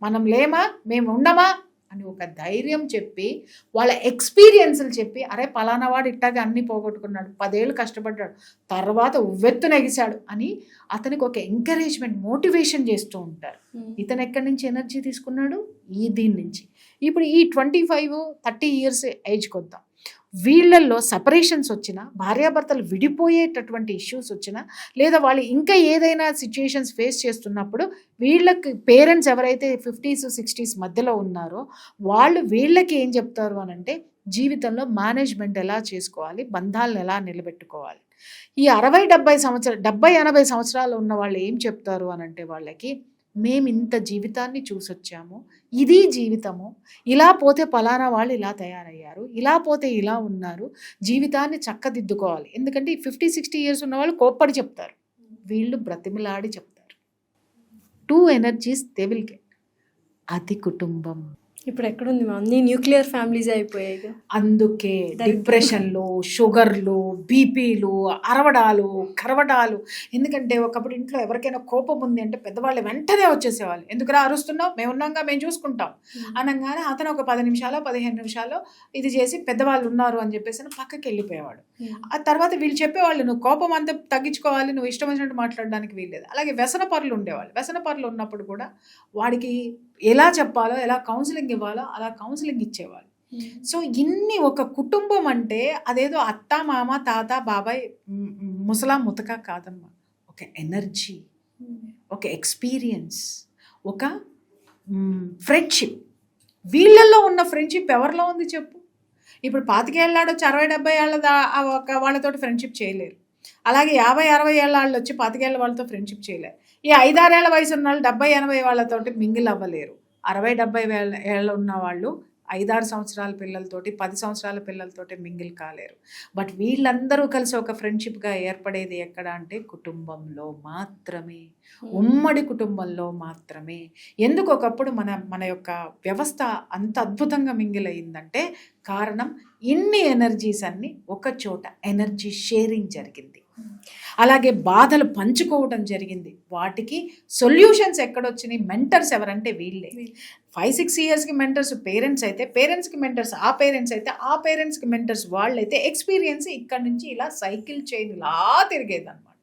మనం లేమా, మేము ఉండమా అని ఒక ధైర్యం చెప్పి వాళ్ళ ఎక్స్పీరియన్స్లు చెప్పి, అరే పలానా వాడు ఇట్టాగా అన్నీ పోగొట్టుకున్నాడు, 10 ఏళ్ళు కష్టపడ్డాడు, తర్వాత ఉవ్వెత్తున ఎగిశాడు అని అతనికి ఒక ఎంకరేజ్మెంట్, మోటివేషన్ చేస్తూ ఉంటారు. ఇతను ఎక్కడి నుంచి ఎనర్జీ తీసుకున్నాడు? దీని నుంచి. ఇప్పుడు ఈ 25-30 ఇయర్స్ ఏజ్కి వద్దాం. వీళ్ళల్లో సపరేషన్స్ వచ్చినా, భార్యాభర్తలు విడిపోయేటటువంటి ఇష్యూస్ వచ్చినా, లేదా వాళ్ళు ఇంకా ఏదైనా సిచ్యుయేషన్స్ ఫేస్ చేస్తున్నప్పుడు వీళ్ళకి పేరెంట్స్ ఎవరైతే 50s 60s మధ్యలో ఉన్నారో వీళ్ళకి ఏం చెప్తారు అని అంటే, జీవితంలో మేనేజ్మెంట్ ఎలా చేసుకోవాలి, బంధాలను ఎలా నిలబెట్టుకోవాలి. ఈ 70-80 సంవత్సరాలు ఉన్న వాళ్ళు ఏం చెప్తారు అని అంటే, వాళ్ళకి మేము ఇంత జీవితాన్ని చూసొచ్చాము, ఇది జీవితము, ఇలా పోతే పలానా వాళ్ళు ఇలా తయారయ్యారు, ఇలా పోతే ఇలా ఉన్నారు, జీవితాన్ని చక్కదిద్దుకోవాలి. ఎందుకంటే 50-60 ఇయర్స్ ఉన్న వాళ్ళు కోప్పడి చెప్తారు, వీళ్ళు బ్రతిమిలాడి చెప్తారు. 2 ఎనర్జీస్ దే విల్ గెట్. అది కుటుంబం. ఇప్పుడు ఎక్కడుంది మ్యామ్? అన్ని న్యూక్లియర్ ఫ్యామిలీస్ అయిపోయాయి ఇక. అందుకే డిప్రెషన్లు, షుగర్లు, బీపీలు, అరవడాలు, కరవడాలు. ఎందుకంటే ఒకప్పుడు ఇంట్లో ఎవరికైనా కోపం ఉంది అంటే పెద్దవాళ్ళు వెంటనే వచ్చేసేవాళ్ళు. ఎందుకురా అరుస్తున్నావు, మేము ఉన్నాంగా, మేము చూసుకుంటాం అనగానే అతను ఒక 10 నిమిషాలు 15 నిమిషాలు ఇది చేసి పెద్దవాళ్ళు ఉన్నారు అని చెప్పేసి పక్కకి వెళ్ళిపోయేవాడు. ఆ తర్వాత వీళ్ళు చెప్పేవాళ్ళు, నువ్వు కోపం అంతా తగ్గించుకోవాలి, నువ్వు ఇష్టం వచ్చినట్టు మాట్లాడడానికి వీల్లేదు. అలాగే వ్యసన పరులు ఉండేవాళ్ళు. వ్యసన పరులు ఉన్నప్పుడు కూడా వాడికి ఎలా చెప్పాలో, ఎలా కౌన్సిలింగ్ ఇవ్వాలో అలా కౌన్సిలింగ్ ఇచ్చేవాళ్ళు. సో ఇన్ని ఒక కుటుంబం అంటే అదేదో అత్త, మామ, తాత, బాబాయ్, ముసలా ముతక కాదమ్మా. ఒక ఎనర్జీ, ఒక ఎక్స్పీరియన్స్, ఒక ఫ్రెండ్షిప్. వీళ్ళల్లో ఉన్న ఫ్రెండ్షిప్ ఎవరిలో ఉంది చెప్పు? ఇప్పుడు 25 ఏళ్ళాడు వచ్చి 60-70 ఏళ్ళ వాళ్ళతోటి ఫ్రెండ్షిప్ చేయలేరు. అలాగే 50-60 ఏళ్ళ వాళ్ళు వచ్చి 25 ఏళ్ళ వాళ్ళతో ఫ్రెండ్షిప్ చేయలేరు. ఈ 5-6 ఏళ్ళ వయసు ఉన్న వాళ్ళు 70-80 వాళ్ళతోటి మింగిల్ అవ్వలేరు. 60-70 ఏళ్ళు ఉన్న వాళ్ళు 5-6 సంవత్సరాల పిల్లలతోటి 10 సంవత్సరాల పిల్లలతోటి మింగిల్ కాలేరు. బట్ వీళ్ళందరూ కలిసి ఒక ఫ్రెండ్షిప్గా ఏర్పడేది ఎక్కడ అంటే కుటుంబంలో మాత్రమే, ఉమ్మడి కుటుంబంలో మాత్రమే. ఎందుకు ఒకప్పుడు మన యొక్క వ్యవస్థ అంత అద్భుతంగా మింగిల్ అయిందంటే కారణం ఇన్ని ఎనర్జీస్ అన్ని ఒక చోట ఎనర్జీ షేరింగ్ జరిగింది. అలాగే బాధలు పంచుకోవడం జరిగింది. వాటికి సొల్యూషన్స్ ఎక్కడొచ్చినాయి? మెంటర్స్ ఎవరంటే వీళ్ళే. 5-6 ఇయర్స్కి మెంటర్స్ పేరెంట్స్ అయితే, పేరెంట్స్కి మెంటర్స్ ఆ పేరెంట్స్ అయితే, ఆ పేరెంట్స్కి మెంటర్స్ వాళ్ళైతే, ఎక్స్పీరియన్స్ ఇక్కడ నుంచి ఇలా సైకిల్ చైన్ ఇలా తిరిగేదన్నమాట.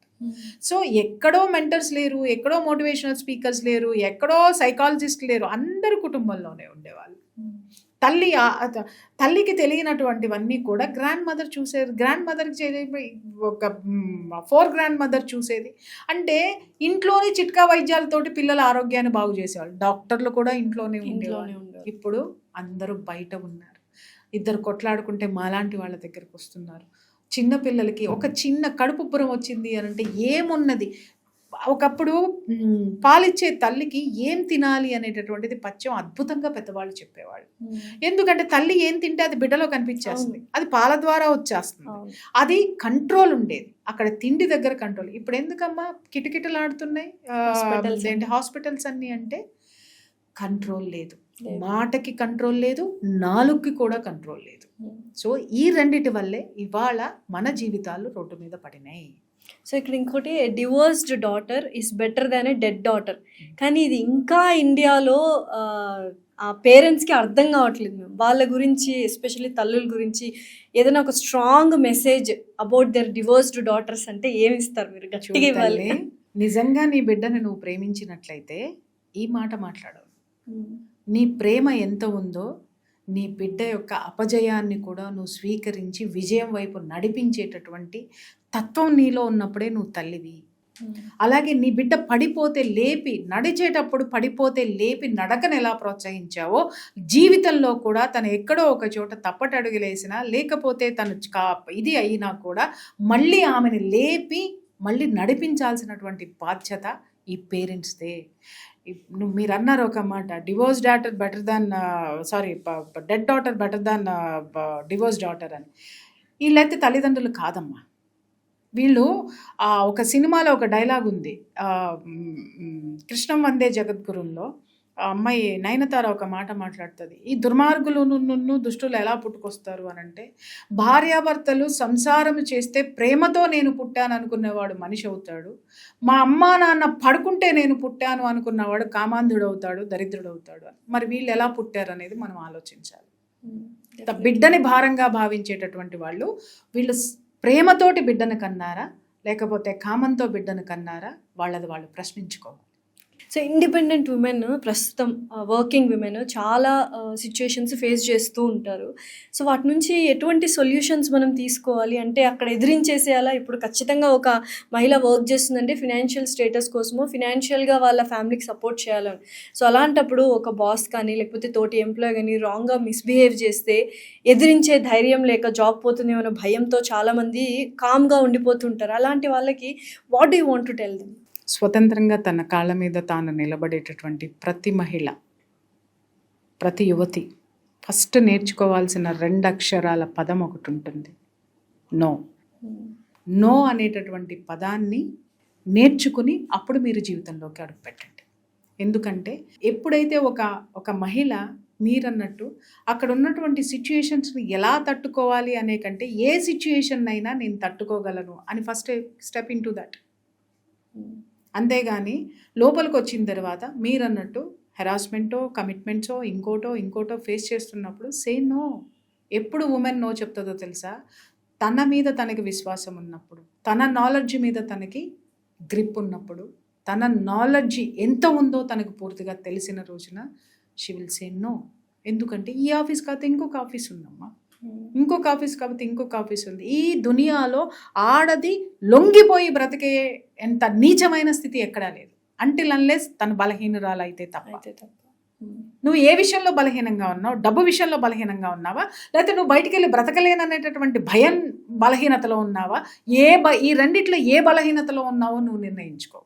సో ఎక్కడో మెంటర్స్ లేరు, ఎక్కడో మోటివేషనల్ స్పీకర్స్ లేరు, ఎక్కడో సైకాలజిస్ట్ లేరు, అందరు కుటుంబంలోనే ఉండేవాళ్ళు. తల్లికి తెలియనటువంటివన్నీ కూడా గ్రాండ్ మదర్ చూసేది. గ్రాండ్ మదర్కి ఒక 4 గ్రాండ్ మదర్ చూసేది. అంటే ఇంట్లోనే చిట్కా వైద్యాలతోటి పిల్లల ఆరోగ్యాన్ని బాగు చేసేవాళ్ళు. డాక్టర్లు కూడా ఇంట్లోనే ఉండేవాళ్ళు. ఇప్పుడు అందరూ బయట ఉన్నారు. ఇద్దరు కొట్లాడుకుంటే మాలాంటి వాళ్ళ దగ్గరకు వస్తున్నారు. చిన్న పిల్లలకి ఒక చిన్న కడుపుబ్బరం వచ్చింది అని అంటే ఏమున్నది? ఒకప్పుడు పాలిచ్చే తల్లికి ఏం తినాలి అనేటటువంటిది పచ్చం అద్భుతంగా పెద్దవాళ్ళు చెప్పేవాళ్ళు. ఎందుకంటే తల్లి ఏం తింటే అది బిడ్డలో కనిపించేస్తుంది, అది పాల ద్వారా వచ్చేస్తుంది. అది కంట్రోల్ ఉండేది అక్కడ, తిండి దగ్గర కంట్రోల్. ఇప్పుడు ఎందుకమ్మా కిటకిటలాడుతున్నాయి హాస్పిటల్స్ అన్ని అంటే కంట్రోల్ లేదు. మాటకి కంట్రోల్ లేదు, నాలుగుకి కూడా కంట్రోల్ లేదు. సో ఈ రెండిటి వల్లే ఇవాళ మన జీవితాలు రోడ్డు మీద పడినాయి. సో ఇక్కడ ఇంకోటి, divorced daughter is better than A dead daughter. కానీ ఇది ఇంకా ఇండియాలో ఆ పేరెంట్స్కి అర్థం కావట్లేదు మేము. వాళ్ళ గురించి, ఎస్పెషల్లీ తల్లుల గురించి ఏదైనా ఒక strong message about their divorced daughters అంటే ఏమి ఇస్తారు మీరు? గట్టిగా ఇవ్వాలి. నిజంగా నీ బిడ్డను నువ్వు ప్రేమించినట్లయితే ఈ మాట మాట్లాడవు. నీ ప్రేమ ఎంత ఉందో నీ బిడ్డ యొక్క అపజయాన్ని కూడా నువ్వు స్వీకరించి విజయం వైపు నడిపించేటటువంటి తత్వం నీలో ఉన్నప్పుడే నువ్వు తల్లివి. అలాగే నీ బిడ్డ పడిపోతే లేపి, నడిచేటప్పుడు పడిపోతే లేపి నడకను ఎలా ప్రోత్సహించావో జీవితంలో కూడా తను ఎక్కడో ఒక చోట తప్పటడుగులేసినా, లేకపోతే తను ఇది అయినా కూడా మళ్ళీ ఆమెను లేపి మళ్ళీ నడిపించాల్సినటువంటి బాధ్యత ఈ పేరెంట్స్దే. మీరు అన్నారు ఒక మాట, divorce daughter better than dead daughter better than divorce daughter అని. వీళ్ళైతే తల్లిదండ్రులు కాదమ్మా. వీళ్ళు ఒక సినిమాలో ఒక డైలాగ్ ఉంది, కృష్ణం వందే జగద్గురులో అమ్మాయి నయనతార ఒక మాట మాట్లాడుతుంది. ఈ దుర్మార్గులు దుష్టులు ఎలా పుట్టుకొస్తారు అని అంటే, భార్యాభర్తలు సంసారం చేస్తే ప్రేమతో నేను పుట్టాను అనుకునేవాడు మనిషి అవుతాడు, మా అమ్మా నాన్న పడుకుంటే నేను పుట్టాను అనుకున్నవాడు కామాంధుడు అవుతాడు, దరిద్రుడు అవుతాడు అని. మరి వీళ్ళు ఎలా పుట్టారు అనేది మనం ఆలోచించాలి. బిడ్డని భారంగా భావించేటటువంటి వాళ్ళు, వీళ్ళు ప్రేమతోటి బిడ్డను కన్నారా లేకపోతే కామంతో బిడ్డను కన్నారా, వాళ్ళది వాళ్ళు ప్రశ్నించుకోవాలి. సో ఇండిపెండెంట్ ఉమెన్, ప్రస్తుతం వర్కింగ్ విమెన్ చాలా సిచ్యుయేషన్స్ ఫేస్ చేస్తూ ఉంటారు. సో వాటి నుంచి ఎటువంటి సొల్యూషన్స్ మనం తీసుకోవాలి అంటే, అక్కడ ఎదిరించేసేయాలా? ఇప్పుడు ఖచ్చితంగా ఒక మహిళ వర్క్ చేస్తుందంటే ఫినాన్షియల్ స్టేటస్ కోసమో, ఫినాన్షియల్గా వాళ్ళ ఫ్యామిలీకి సపోర్ట్ చేయాలని. సో అలాంటప్పుడు ఒక బాస్ కానీ లేకపోతే తోటి ఎంప్లాయ్ కానీ రాంగ్గా మిస్బిహేవ్ చేస్తే ఎదిరించే ధైర్యం లేక జాబ్ పోతుందేమో అనే భయంతో చాలామంది కామ్గా ఉండిపోతుంటారు. అలాంటి వాళ్ళకి what do you want to tell them? స్వతంత్రంగా తన కాళ్ళ మీద తాను నిలబడేటటువంటి ప్రతి మహిళ, ప్రతి యువతి ఫస్ట్ నేర్చుకోవాల్సిన 2 అక్షరాల పదం ఒకటి ఉంటుంది, నో. నో అనేటటువంటి పదాన్ని నేర్చుకుని అప్పుడు మీరు జీవితంలోకి అడుగుపెట్టండి. ఎందుకంటే ఎప్పుడైతే ఒక మహిళ మీరన్నట్టు అక్కడ ఉన్నటువంటి సిచ్యుయేషన్స్ని ఎలా తట్టుకోవాలి అనే కంటే ఏ సిచ్యుయేషన్ అయినా నేను తట్టుకోగలను అని first step in to that. అంతేగాని లోపలికి వచ్చిన తర్వాత మీరన్నట్టు హెరాస్మెంటో, కమిట్మెంట్సో, ఇంకోటో ఫేస్ చేస్తున్నప్పుడు సే నో. ఎప్పుడు ఉమెన్ నో చెప్తుందో తెలుసా? తన మీద తనకి విశ్వాసం ఉన్నప్పుడు, తన నాలెడ్జ్ మీద తనకి గ్రిప్ ఉన్నప్పుడు, తన నాలెడ్జ్ ఎంత ఉందో తనకు పూర్తిగా తెలిసిన రోజున షీ విల్ సే నో. ఎందుకంటే ఈ ఆఫీస్ కాకపోతే ఇంకొక ఆఫీస్ ఉందమ్మా, ఇంకొక ఆఫీస్ కాకపోతే ఇంకొక ఆఫీస్ ఉంది. ఈ దునియాలో ఆడది లొంగిపోయి బ్రతికే ఎంత నీచమైన స్థితి ఎక్కడా లేదు, అంటిల్ అన్లెస్ తన బలహీనురాలైతే తప్ప. నువ్వు ఏ విషయంలో బలహీనంగా ఉన్నావు? డబ్బు విషయంలో బలహీనంగా ఉన్నావా, లేకపోతే నువ్వు బయటికి వెళ్ళి బ్రతకలేననేటటువంటి భయం బలహీనతలో ఉన్నావా? ఈ రెండిట్లో ఏ బలహీనతలో ఉన్నావో నువ్వు నిర్ణయించుకో.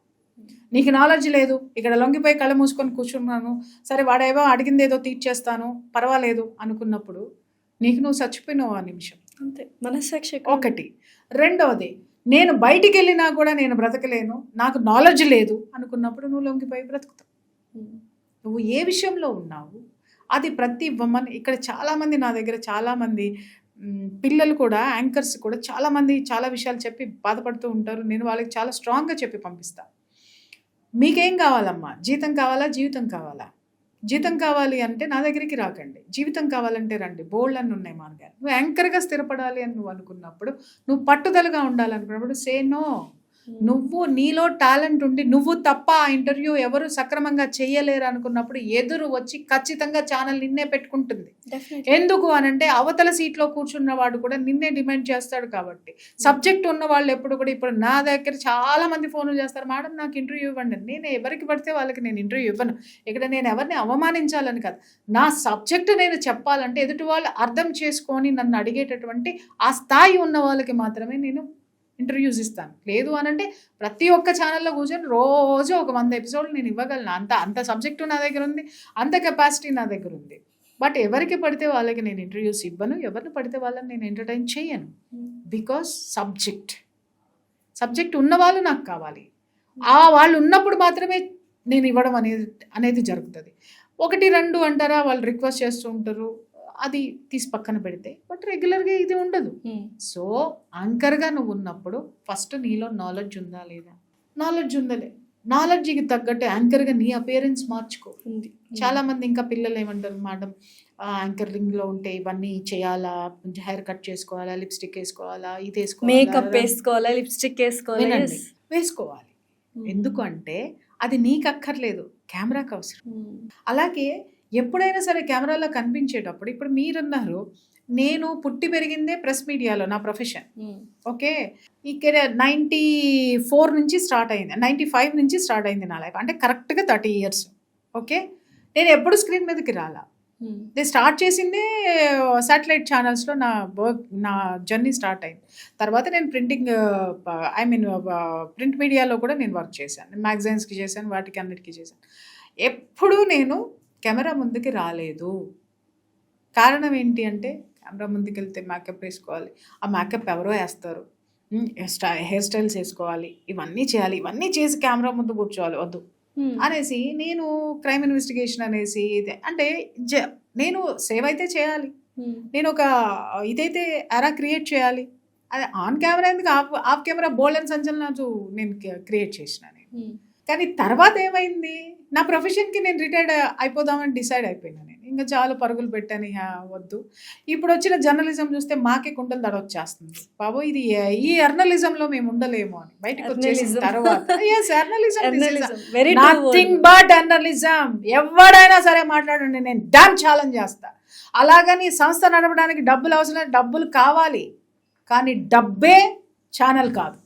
నీకు నాలెడ్జ్ లేదు, ఇక్కడ లొంగిపోయి కళ్ళు మూసుకొని కూర్చున్నాను, సరే వాడేవో అడిగింది ఏదో తీర్చేస్తాను పర్వాలేదు అనుకున్నప్పుడు నీకు నువ్వు చచ్చిపోయినావు ఆ నిమిషం. అంతే, మనస్సాక్షి ఒకటి. రెండవది, నేను బయటికి వెళ్ళినా కూడా నేను బ్రతకలేను, నాకు నాలెడ్జ్ లేదు అనుకున్నప్పుడు నువ్వు లొంగిపోయి బ్రతుకుతావు. నువ్వు ఏ విషయంలో ఉన్నావు అది ప్రతి ఉమెన్. ఇక్కడ చాలామంది నా దగ్గర చాలామంది పిల్లలు కూడా, యాంకర్స్ కూడా చాలామంది చాలా విషయాలు చెప్పి బాధపడుతూ ఉంటారు. నేను వాళ్ళకి చాలా స్ట్రాంగ్గా చెప్పి పంపిస్తాను. మీకేం కావాలమ్మా? జీతం కావాలా, జీవితం కావాలా? జీతం కావాలి అంటే నా దగ్గరికి రాకండి, జీవితం కావాలంటే రండి, బోల్డ్ అని ఉన్నాయి మార్గాలు. నువ్వు యాంకర్గా స్థిరపడాలి అని నువ్వు అనుకున్నప్పుడు, నువ్వు పట్టుదలగా ఉండాలనుకున్నప్పుడు సే నో. నువ్వు నీలో టాలెంట్ ఉండి నువ్వు తప్ప ఆ ఇంటర్వ్యూ ఎవరు సక్రమంగా చేయలేరు అనుకున్నప్పుడు ఎదురు వచ్చి ఖచ్చితంగా ఛానల్ నిన్నే పెట్టుకుంటుంది. ఎందుకు అనంటే అవతల సీట్లో కూర్చున్న వాడు కూడా నిన్నే డిమాండ్ చేస్తాడు కాబట్టి. సబ్జెక్ట్ ఉన్న వాళ్ళు ఎప్పుడు కూడా, ఇప్పుడు నా దగ్గర చాలా మంది ఫోన్లు చేస్తారు, మేడం నాకు ఇంటర్వ్యూ ఇవ్వండి. నేను ఎవరికి పడితే వాళ్ళకి నేను ఇంటర్వ్యూ ఇవ్వను. ఇక్కడ నేను ఎవరిని అవమానించాలని కాదు, నా సబ్జెక్ట్ నేను చెప్పాలంటే ఎదుటి వాళ్ళు అర్థం చేసుకొని నన్ను అడిగేటటువంటి ఆ స్థాయి ఉన్న వాళ్ళకి మాత్రమే నేను ఇంటర్వ్యూస్ ఇస్తాను. లేదు అనంటే ప్రతి ఒక్క ఛానల్లో కూర్చొని రోజు ఒక 100 ఎపిసోడ్లు నేను ఇవ్వగలను. అంత సబ్జెక్టు నా దగ్గర ఉంది, అంత కెపాసిటీ నా దగ్గర ఉంది. బట్ ఎవరికి పడితే వాళ్ళకి నేను ఇంటర్వ్యూస్ ఇవ్వను, ఎవరిని పడితే వాళ్ళని నేను ఎంటర్టైన్ చేయను. బికాస్ సబ్జెక్ట్ ఉన్న వాళ్ళు నాకు కావాలి. ఆ వాళ్ళు ఉన్నప్పుడు మాత్రమే నేను ఇవ్వడం అనేది జరుగుతుంది. 1, 2 అంటారా, వాళ్ళు రిక్వెస్ట్ చేస్తూ ఉంటారు, అది తీసి పక్కన పెడితే. బట్ రెగ్యులర్గా ఇది ఉండదు. సో యాంకర్గా నువ్వు ఉన్నప్పుడు ఫస్ట్ నీలో నాలెడ్జ్ ఉందా లేదా? నాలెడ్జ్ ఉందలే, నాలెడ్జ్కి తగ్గట్టు యాంకర్గా నీ అపియరెన్స్ మార్చుకో. చాలా మంది ఇంకా పిల్లలు ఏమంటారు, మేడం యాంకరింగ్లో ఉంటే ఇవన్నీ చేయాలా, హెయిర్ కట్ చేసుకోవాలా, లిప్స్టిక్ వేసుకోవాలా, ఇది వేసుకోవాలి, మేకప్ వేసుకోవాలా, లిప్స్టిక్ వేసుకోవాలి. ఎందుకంటే అది నీకు అక్కర్లేదు, కెమెరాకి అవసరం. అలాగే ఎప్పుడైనా సరే కెమెరాలో కనిపించేటప్పుడు, ఇప్పుడు మీరన్నారు నేను పుట్టి పెరిగిందే ప్రెస్ మీడియాలో, నా ప్రొఫెషన్. ఓకే, ఇక్కడ 94 నుంచి స్టార్ట్ అయింది, 95 నుంచి స్టార్ట్ అయింది నా లైఫ్. అంటే కరెక్ట్గా 30 years. ఓకే, నేను ఎప్పుడు స్క్రీన్ మీదకి రాలా. నేను స్టార్ట్ చేసిందే శాటిలైట్ ఛానల్స్లో నా జర్నీ స్టార్ట్ అయింది. తర్వాత నేను ప్రింట్ మీడియాలో కూడా నేను వర్క్ చేశాను, మ్యాగజైన్స్కి చేశాను, వాటికి అన్నిటికీ చేశాను. ఎప్పుడూ నేను కెమెరా ముందుకి రాలేదు. కారణం ఏంటి అంటే, కెమెరా ముందుకు వెళ్తే మేకప్ వేసుకోవాలి, ఆ మేకప్ ఎవరో వేస్తారు, హెయిర్ స్టైల్స్ వేసుకోవాలి, ఇవన్నీ చేయాలి, ఇవన్నీ చేసి కెమెరా ముందు కూర్చోవాలి, వద్దు అనేసి నేను క్రైమ్ ఇన్వెస్టిగేషన్ అనేసి అంటే నేను సేవ్ అయితే చేయాలి, నేను ఒక ఇదైతే ఎరా క్రియేట్ చేయాలి. అది ఆన్ కెమెరా ఎందుకు, ఆఫ్ కెమెరా బోల్డ్ అండ్ సంచలనాలు నేను క్రియేట్ చేసిన. కానీ తర్వాత ఏమైంది, నా ప్రొఫెషన్కి నేను రిటైర్డ్ అయిపోదామని డిసైడ్ అయిపోయినా. నేను ఇంకా చాలా పరుగులు పెట్టాను, వద్దు. ఇప్పుడు వచ్చిన జర్నలిజం చూస్తే మాకే కుండలు దడొచ్చేస్తుంది. బాబు ఇది ఈ జర్నలిజంలో మేము ఉండలేము అని బయటకు వచ్చేసిన తర్వాత నథింగ్ బట్ జర్నలిజం. ఎవడైనా సరే మాట్లాడండి, నేను డామ్ ఛాలెంజ్ చేస్తా. అలాగని సంస్థ నడపడానికి డబ్బులు అవసరం, డబ్బులు కావాలి, కానీ డబ్బే ఛానల్ కాదు.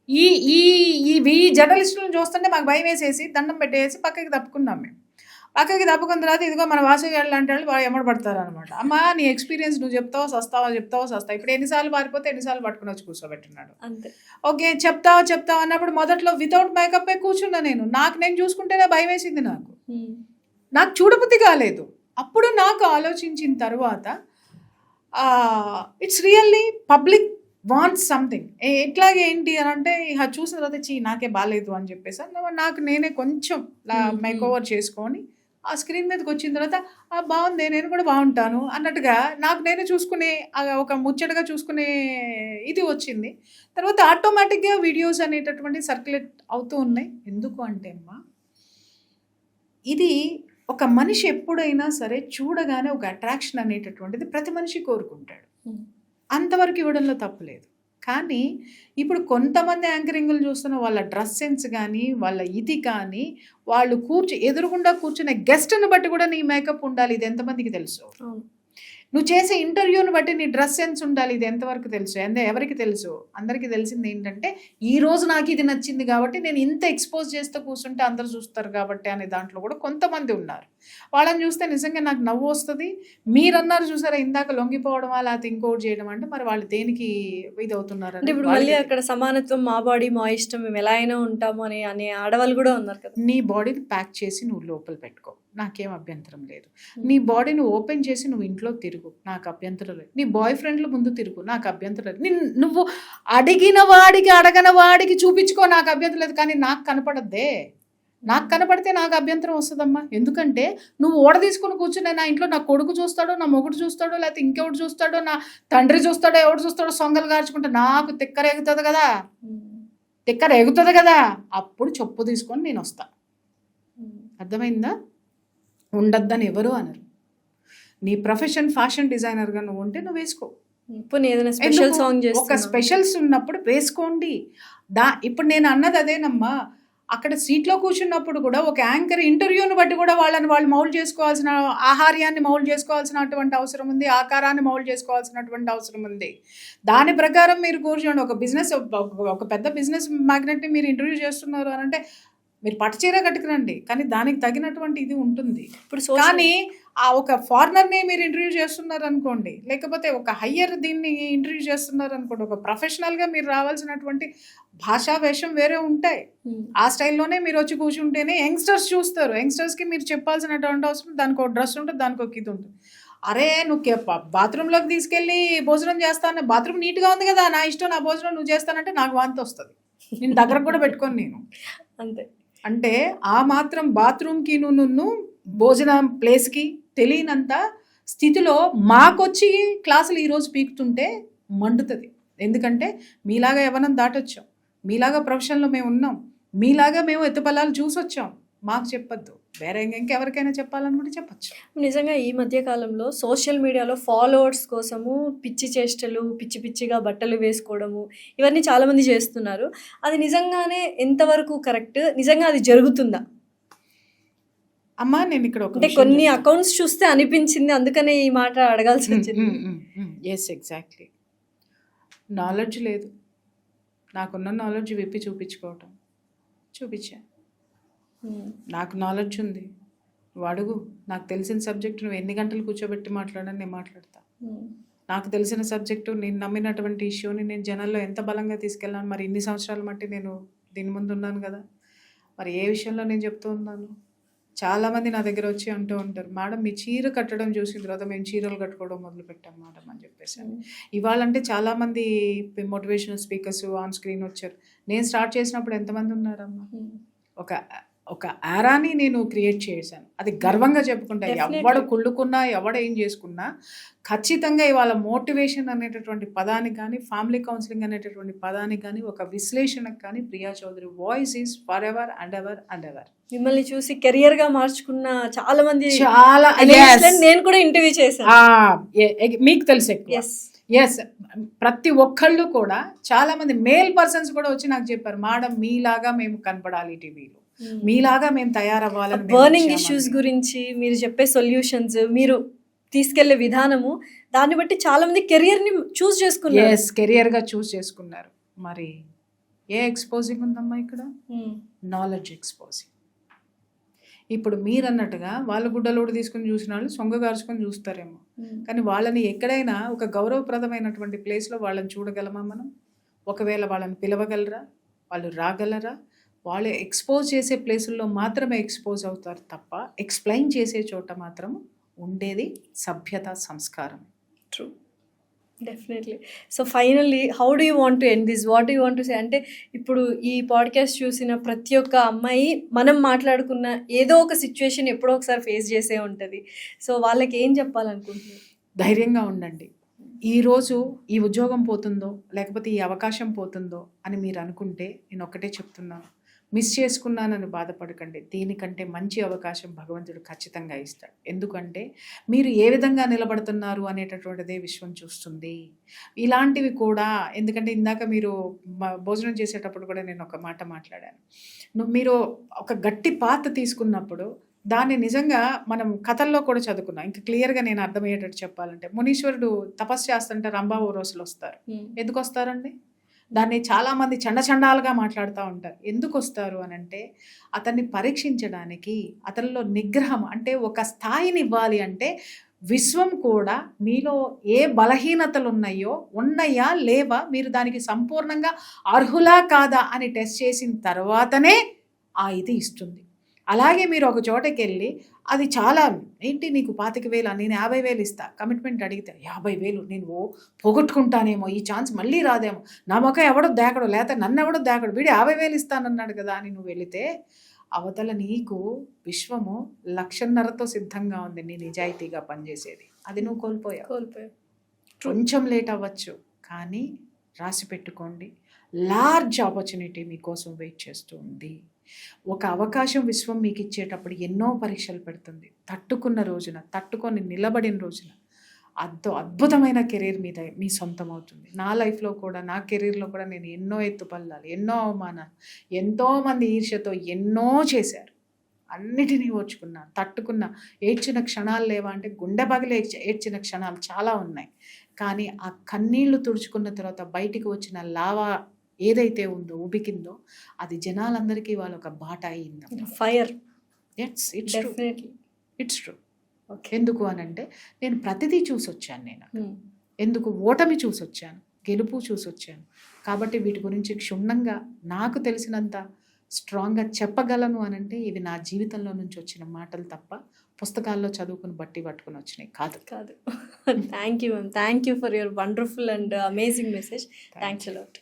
ఈ జర్నలిస్టులను చూస్తుంటే మాకు భయం వేసేసి దండం పెట్టేసి పక్కకి తప్పుకున్నాం. మేము పక్కకి తప్పుకున్న తర్వాత ఇదిగో మన వాసుగాళ్ళు అంటే వాళ్ళు ఎమ్మడబడతారు అనమాట. అమ్మా నీ ఎక్స్పీరియన్స్ నువ్వు చెప్తావో సస్తావా, ఇప్పుడు ఎన్నిసార్లు పారిపోతే ఎన్నిసార్లు పట్టుకుని వచ్చి కూర్చోబెట్టున్నాడు. ఓకే, చెప్తావా అన్నప్పుడు మొదట్లో వితౌట్ మేకప్ కూర్చున్నా. నేను చూసుకుంటేనే భయం వేసింది. నాకు చూడబుద్ధి కాలేదు. అప్పుడు నాకు ఆలోచించిన తర్వాత it's really public wants something. ఎట్లాగే ఏంటి అని అంటే చూసిన తర్వాత నాకే బాగాలేదు అని చెప్పేసి నాకు నేనే కొంచెం మేక్ ఓవర్ చేసుకొని ఆ స్క్రీన్ మీదకి వచ్చిన తర్వాత బాగుంది, నేను కూడా బాగుంటాను అన్నట్టుగా నాకు నేనే చూసుకునే ఒక ముచ్చటగా చూసుకునే ఇది వచ్చింది. తర్వాత ఆటోమేటిక్గా వీడియోస్ అనేటటువంటి సర్క్యులేట్ అవుతూ ఉన్నాయి. ఎందుకు అంటే అమ్మా, ఇది ఒక మనిషి ఎప్పుడైనా సరే చూడగానే ఒక అట్రాక్షన్ అనేటటువంటిది ప్రతి మనిషి కోరుకుంటాడు. అంతవరకు ఇవ్వడంలో తప్పులేదు. కానీ ఇప్పుడు కొంతమంది యాంకరింగ్లు చూస్తున్న వాళ్ళ డ్రెస్ సెన్స్ కానీ, వాళ్ళ ఇది కానీ, వాళ్ళు ఎదురుగుండా కూర్చునే గెస్ట్ని బట్టి కూడా నీ మేకప్ ఉండాలి. ఇది ఎంతమందికి తెలుసు? నువ్వు చేసే ఇంటర్వ్యూని బట్టి నీ డ్రెస్ సెన్స్ ఉండాలి. ఇది ఎంతవరకు తెలుసు? ఎవరికి తెలుసు? అందరికీ తెలిసింది ఏంటంటే, ఈ రోజు నాకు ఇది నచ్చింది కాబట్టి నేను ఇంత ఎక్స్పోజ్ చేస్తూ కూర్చుంటే అందరు చూస్తారు కాబట్టి అనే దాంట్లో కూడా కొంతమంది ఉన్నారు. వాళ్ళని చూస్తే నిజంగా నాకు నవ్వు వస్తుంది. మీరన్నారు చూసారా ఇందాక, లొంగిపోవడమా లేకపోతే ఇంకోటి చేయడం అంటే, మరి వాళ్ళు దేనికి ఇది అవుతున్నారు? అంటే ఇప్పుడు మళ్ళీ అక్కడ సమానత్వం, మా బాడీ మా ఇష్టం, మేము ఎలా అయినా ఉంటాము అనే ఆడవాళ్ళు కూడా ఉన్నారు కదా. నీ బాడీని ప్యాక్ చేసి నువ్వు లోపల పెట్టుకో, నాకేం అభ్యంతరం లేదు. నీ బాడీని ఓపెన్ చేసి నువ్వు ఇంట్లో తిరుగు, నాకు అభ్యంతరం లేదు. నీ బాయ్ ఫ్రెండ్ల ముందు తిరుగు, నాకు అభ్యంతరం లేదు. నువ్వు అడిగిన వాడికి అడగని వాడికి చూపించుకో, నాకు అభ్యంతరం లేదు. కానీ నాకు కనపడద్దే. నాకు కనపడితే నాకు అభ్యంతరం వస్తుందమ్మా. ఎందుకంటే నువ్వు ఓడ తీసుకుని కూర్చునే, నా ఇంట్లో నా కొడుకు చూస్తాడో, నా మొగుడు చూస్తాడో, లేకపోతే ఇంకెవడు చూస్తాడో, నా తండ్రి చూస్తాడో, ఎవడు చూస్తాడో, సొంగలు గార్చుకుంటే నాకు తిక్కర ఎగుతుంది కదా. అప్పుడు చెప్పు తీసుకొని నేను వస్తా. అర్థమైందా? ఉండద్దని ఎవరు అనరు. నీ ప్రొఫెషన్ ఫ్యాషన్ డిజైనర్గా నువ్వు ఉంటే నువ్వు వేసుకో. ఏదైనా స్పెషల్ సాంగ్ ఒక స్పెషల్స్ ఉన్నప్పుడు వేసుకోండి. ఇప్పుడు నేను అన్నది అదేనమ్మా. అక్కడ సీట్లో కూర్చున్నప్పుడు కూడా ఒక యాంకర్ ఇంటర్వ్యూని బట్టి కూడా వాళ్ళు మౌల్డ్ చేసుకోవాల్సిన, ఆహార్యాన్ని మౌల్డ్ చేసుకోవాల్సినటువంటి అవసరం ఉంది, ఆకారాన్ని మౌల్డ్ చేసుకోవాల్సినటువంటి అవసరం ఉంది. దాని ప్రకారం మీరు కూర్చోండి. ఒక పెద్ద బిజినెస్ మ్యాగ్నెట్ని మీరు ఇంటర్వ్యూ చేస్తున్నారు అని అంటే మీరు పట్టు చీర కట్టుకురండి, కానీ దానికి తగినటువంటి ఇది ఉంటుంది. ఇప్పుడు కానీ ఆ ఒక ఫారినర్ని మీరు ఇంటర్వ్యూ చేస్తున్నారు అనుకోండి, లేకపోతే ఒక హయ్యర్ దీన్ని ఇంటర్వ్యూ చేస్తున్నారు అనుకోండి, ఒక ప్రొఫెషనల్గా మీరు రావాల్సినటువంటి భాషా వేషం వేరే ఉంటాయి. ఆ స్టైల్లోనే మీరు వచ్చి కూర్చుంటేనే యంగ్స్టర్స్ చూస్తారు. యంగ్స్టర్స్కి మీరు చెప్పాల్సినటువంటి అవసరం, దానికి ఒక డ్రెస్ ఉంటుంది, దానికి ఒక ఇది ఉంటుంది. అరే నువ్వు బాత్రూంలోకి తీసుకెళ్ళి భోజనం చేస్తాను, బాత్రూమ్ నీట్గా ఉంది కదా, నా ఇష్టం, నా భోజనం నువ్వు చేస్తానంటే నాకు వాంతి వస్తుంది. నేను దగ్గర కూడా పెట్టుకోను నేను. అంతే. అంటే ఆ మాత్రం బాత్రూమ్కి నువ్వు భోజనం ప్లేస్కి తెలియనంత స్థితిలో మాకొచ్చి క్లాసులు ఈరోజు పీకుతుంటే మండుతుంది. ఎందుకంటే మీలాగా యవ్వనం దాటొచ్చాం, మీలాగా ప్రొఫెషన్లో మేము ఉన్నాం, మీలాగా మేము ఎత్తుపల్లాలు చూసొచ్చాం. మాకు చెప్పొద్దు, వేరే ఇంకెవరికైనా చెప్పాలనుకుంటే చెప్పచ్చు. నిజంగా ఈ మధ్య కాలంలో సోషల్ మీడియాలో ఫాలోవర్స్ కోసము పిచ్చి చేష్టలు, పిచ్చి పిచ్చిగా బట్టలు వేసుకోవడము, ఇవన్నీ చాలామంది చేస్తున్నారు. అది నిజంగానే ఎంతవరకు కరెక్ట్? నిజంగా అది జరుగుతుందా? అమ్మా నేను ఇక్కడ అంటే కొన్ని అకౌంట్స్ చూస్తే అనిపించింది, అందుకనే ఈ మాట అడగాల్సి వచ్చింది. Yes, exactly. నాలెడ్జ్ లేదు. నాకున్న నాలెడ్జ్ విప్పి చూపించుకోవటం, చూపించా. నాకు నాలెడ్జ్ ఉంది, నువ్వు అడుగు. నాకు తెలిసిన సబ్జెక్టు నువ్వు ఎన్ని గంటలు కూర్చోబెట్టి మాట్లాడని నేను మాట్లాడతా. నాకు తెలిసిన సబ్జెక్టు, నేను నమ్మినటువంటి ఇష్యూని నేను జనాల్లో ఎంత బలంగా తీసుకెళ్ళాను. మరి ఇన్ని సంవత్సరాల మట్టి నేను దీని ముందు ఉన్నాను కదా, మరి ఏ విషయంలో నేను చెప్తూ ఉన్నాను. చాలామంది నా దగ్గర వచ్చి అంటూ ఉంటారు, మేడం మీ చీర కట్టడం చూసిన తర్వాత మేము చీరలు కట్టుకోవడం మొదలుపెట్టాం మేడం అని చెప్పేసి. ఇవాళంటే చాలామంది మోటివేషనల్ స్పీకర్స్ ఆన్ స్క్రీన్ వచ్చారు. నేను స్టార్ట్ చేసినప్పుడు ఎంతమంది ఉన్నారమ్మా? ఒక ఆరాని నేను క్రియేట్ చేశాను. అది గర్వంగా చెప్పుకుంటా. ఎవడు కుళ్ళుకున్నా, ఎవడ ఏం చేసుకున్నా ఖచ్చితంగా ఇవాళ మోటివేషన్ అనేటటువంటి పదానికి కానీ, ఫ్యామిలీ కౌన్సిలింగ్ అనేటటువంటి పదానికి కానీ, ఒక విశ్లేషణకు కానీ Priya Chowdary voice is for ever and ever and ever. మిమ్మల్ని చూసి కెరియర్ గా మార్చుకున్న చాలా మంది, నేను కూడా ఇంటర్వ్యూ చేశాను. మీకు తెలుసు. ఎస్, ప్రతి ఒక్కళ్ళు కూడా చాలా మంది మేల్ పర్సన్స్ కూడా వచ్చి నాకు చెప్పారు, మేడం మీలాగా మేము కనపడాలి టీవీలో, మీలాగా మేము తయారవ్వాలని. బర్నింగ్ ఇష్యూస్ గురించి మీరు చెప్పే సొల్యూషన్స్, మీరు తీసుకెళ్లే విధానము, దాన్ని బట్టి చాలా మంది కెరియర్ని చూస్ చేసుకున్నారు. ఎస్, కెరియర్గా చూస్ చేసుకున్నారు. మరి ఏ ఎక్స్పోజింగ్ ఉందమ్మా ఇక్కడ? Knowledge exposing. ఇప్పుడు మీరు అన్నట్టుగా వాళ్ళ గుడ్డలోడు తీసుకుని చూసిన వాళ్ళు సొంగగార్చుకొని చూస్తారేమో, కానీ వాళ్ళని ఎక్కడైనా ఒక గౌరవప్రదమైనటువంటి ప్లేస్లో వాళ్ళని చూడగలమా మనం? ఒకవేళ వాళ్ళని పిలవగలరా? వాళ్ళు రాగలరా? వాళ్ళు ఎక్స్పోజ్ చేసే ప్లేసుల్లో మాత్రమే ఎక్స్పోజ్ అవుతారు తప్ప, ఎక్స్ప్లెయిన్ చేసే చోట మాత్రం ఉండేది సభ్యత, సంస్కారం. True. Definitely. So finally how do you want to end this? What do you want to say? అంటే ఇప్పుడు ఈ పాడ్కాస్ట్ చూసిన ప్రతి ఒక్క అమ్మాయి మనం మాట్లాడుకున్న ఏదో ఒక సిచ్యువేషన్ ఎప్పుడో ఒకసారి ఫేస్ చేసే ఉంటుంది. సో వాళ్ళకి ఏం చెప్పాలనుకుంటున్నారు? ధైర్యంగా ఉండండి. ఈరోజు ఈ ఉద్యోగం పోతుందో లేకపోతే ఈ అవకాశం పోతుందో అని మీరు అనుకుంటే నేను ఒక్కటే చెప్తున్నాను, మిస్ చేసుకున్నానని బాధపడకండి. దీనికంటే మంచి అవకాశం భగవంతుడు ఖచ్చితంగా ఇస్తాడు. ఎందుకంటే మీరు ఏ విధంగా నిలబడుతున్నారు అనేటటువంటిదే విశ్వం చూస్తుంది. ఇలాంటివి కూడా, ఎందుకంటే ఇందాక మీరు భోజనం చేసేటప్పుడు కూడా నేను ఒక మాట మాట్లాడాను. మీరు ఒక గట్టి పాత్ర తీసుకున్నప్పుడు దాన్ని నిజంగా మనం కథల్లో కూడా చదువుకున్నాం. ఇంకా క్లియర్గా నేను అర్థమయ్యేటట్టు చెప్పాలంటే, మునీశ్వరుడు తపస్సు చేస్తుంటే రంభా ఊర్వశులు వస్తారు. ఎందుకు వస్తారండి? దాన్ని చాలామంది చండాలుగా మాట్లాడుతూ ఉంటారు. ఎందుకు వస్తారు అని అంటే, అతన్ని పరీక్షించడానికి, అతనిలో నిగ్రహం అంటే ఒక స్థాయిని ఇవ్వాలి. అంటే విశ్వం కూడా మీలో ఏ బలహీనతలు ఉన్నాయా లేవా, మీరు దానికి సంపూర్ణంగా అర్హులా కాదా అని టెస్ట్ చేసిన తర్వాతనే ఆ ఇది ఇస్తుంది. అలాగే మీరు ఒక చోటకి వెళ్ళి అది చాలా ఏంటి నీకు 25,000 నేను 50,000 ఇస్తా కమిట్మెంట్ అడిగితే 50,000 నేను పోగొట్టుకుంటానేమో, ఈ ఛాన్స్ మళ్ళీ రాదేమో, నా మొక్క ఎవడో దేకడు, లేకపోతే నన్ను ఎవడో దేకడు, వీడు 50,000 ఇస్తానన్నాడు కదా అని నువ్వు వెళితే అవతల నీకు విశ్వము 1,50,000తో సిద్ధంగా ఉంది నీ నిజాయితీగా పనిచేసేది. అది నువ్వు కోల్పోయావు. కొంచెం లేట్ అవ్వచ్చు, కానీ రాసి పెట్టుకోండి, లార్జ్ ఆపర్చునిటీ మీకోసం వెయిట్ చేస్తూ ఉంది. ఒక అవకాశం విశ్వం మీకు ఇచ్చేటప్పుడు ఎన్నో పరీక్షలు పెడుతుంది. తట్టుకొని నిలబడిన రోజున అద్భుతమైన కెరీర్ మీ సొంతం అవుతుంది. నా లైఫ్లో కూడా, నా కెరీర్లో కూడా నేను ఎన్నో ఎత్తుపల్లాలు, ఎన్నో అవమానాలు, ఎంతోమంది ఈర్ష్యతో ఎన్నో చేశారు. అన్నిటినీ ఓర్చుకున్నా, తట్టుకున్నా. ఏడ్చిన క్షణాలు లేవా అంటే గుండె పగిలి ఏడ్చిన క్షణాలు చాలా ఉన్నాయి. కానీ ఆ కన్నీళ్లు తుడుచుకున్న తర్వాత బయటికి వచ్చిన లావా ఏదైతే ఉందో, ఉబికిందో, అది జనాలందరికీ వాళ్ళ ఒక బాట అయింది. ఫైర్. It's true. ఎందుకు అనంటే నేను ప్రతిదీ చూసొచ్చాను. ఎందుకు ఓటమి చూసొచ్చాను, గెలుపు చూసొచ్చాను. కాబట్టి వీటి గురించి క్షుణ్ణంగా నాకు తెలిసినంత స్ట్రాంగ్గా చెప్పగలను అనంటే ఇవి నా జీవితంలో నుంచి వచ్చిన మాటలు తప్ప పుస్తకాల్లో చదువుకుని పట్టుకుని వచ్చినాయి కాదు. Thank you ma'am. Thank you for your wonderful and amazing message. Thanks a lot.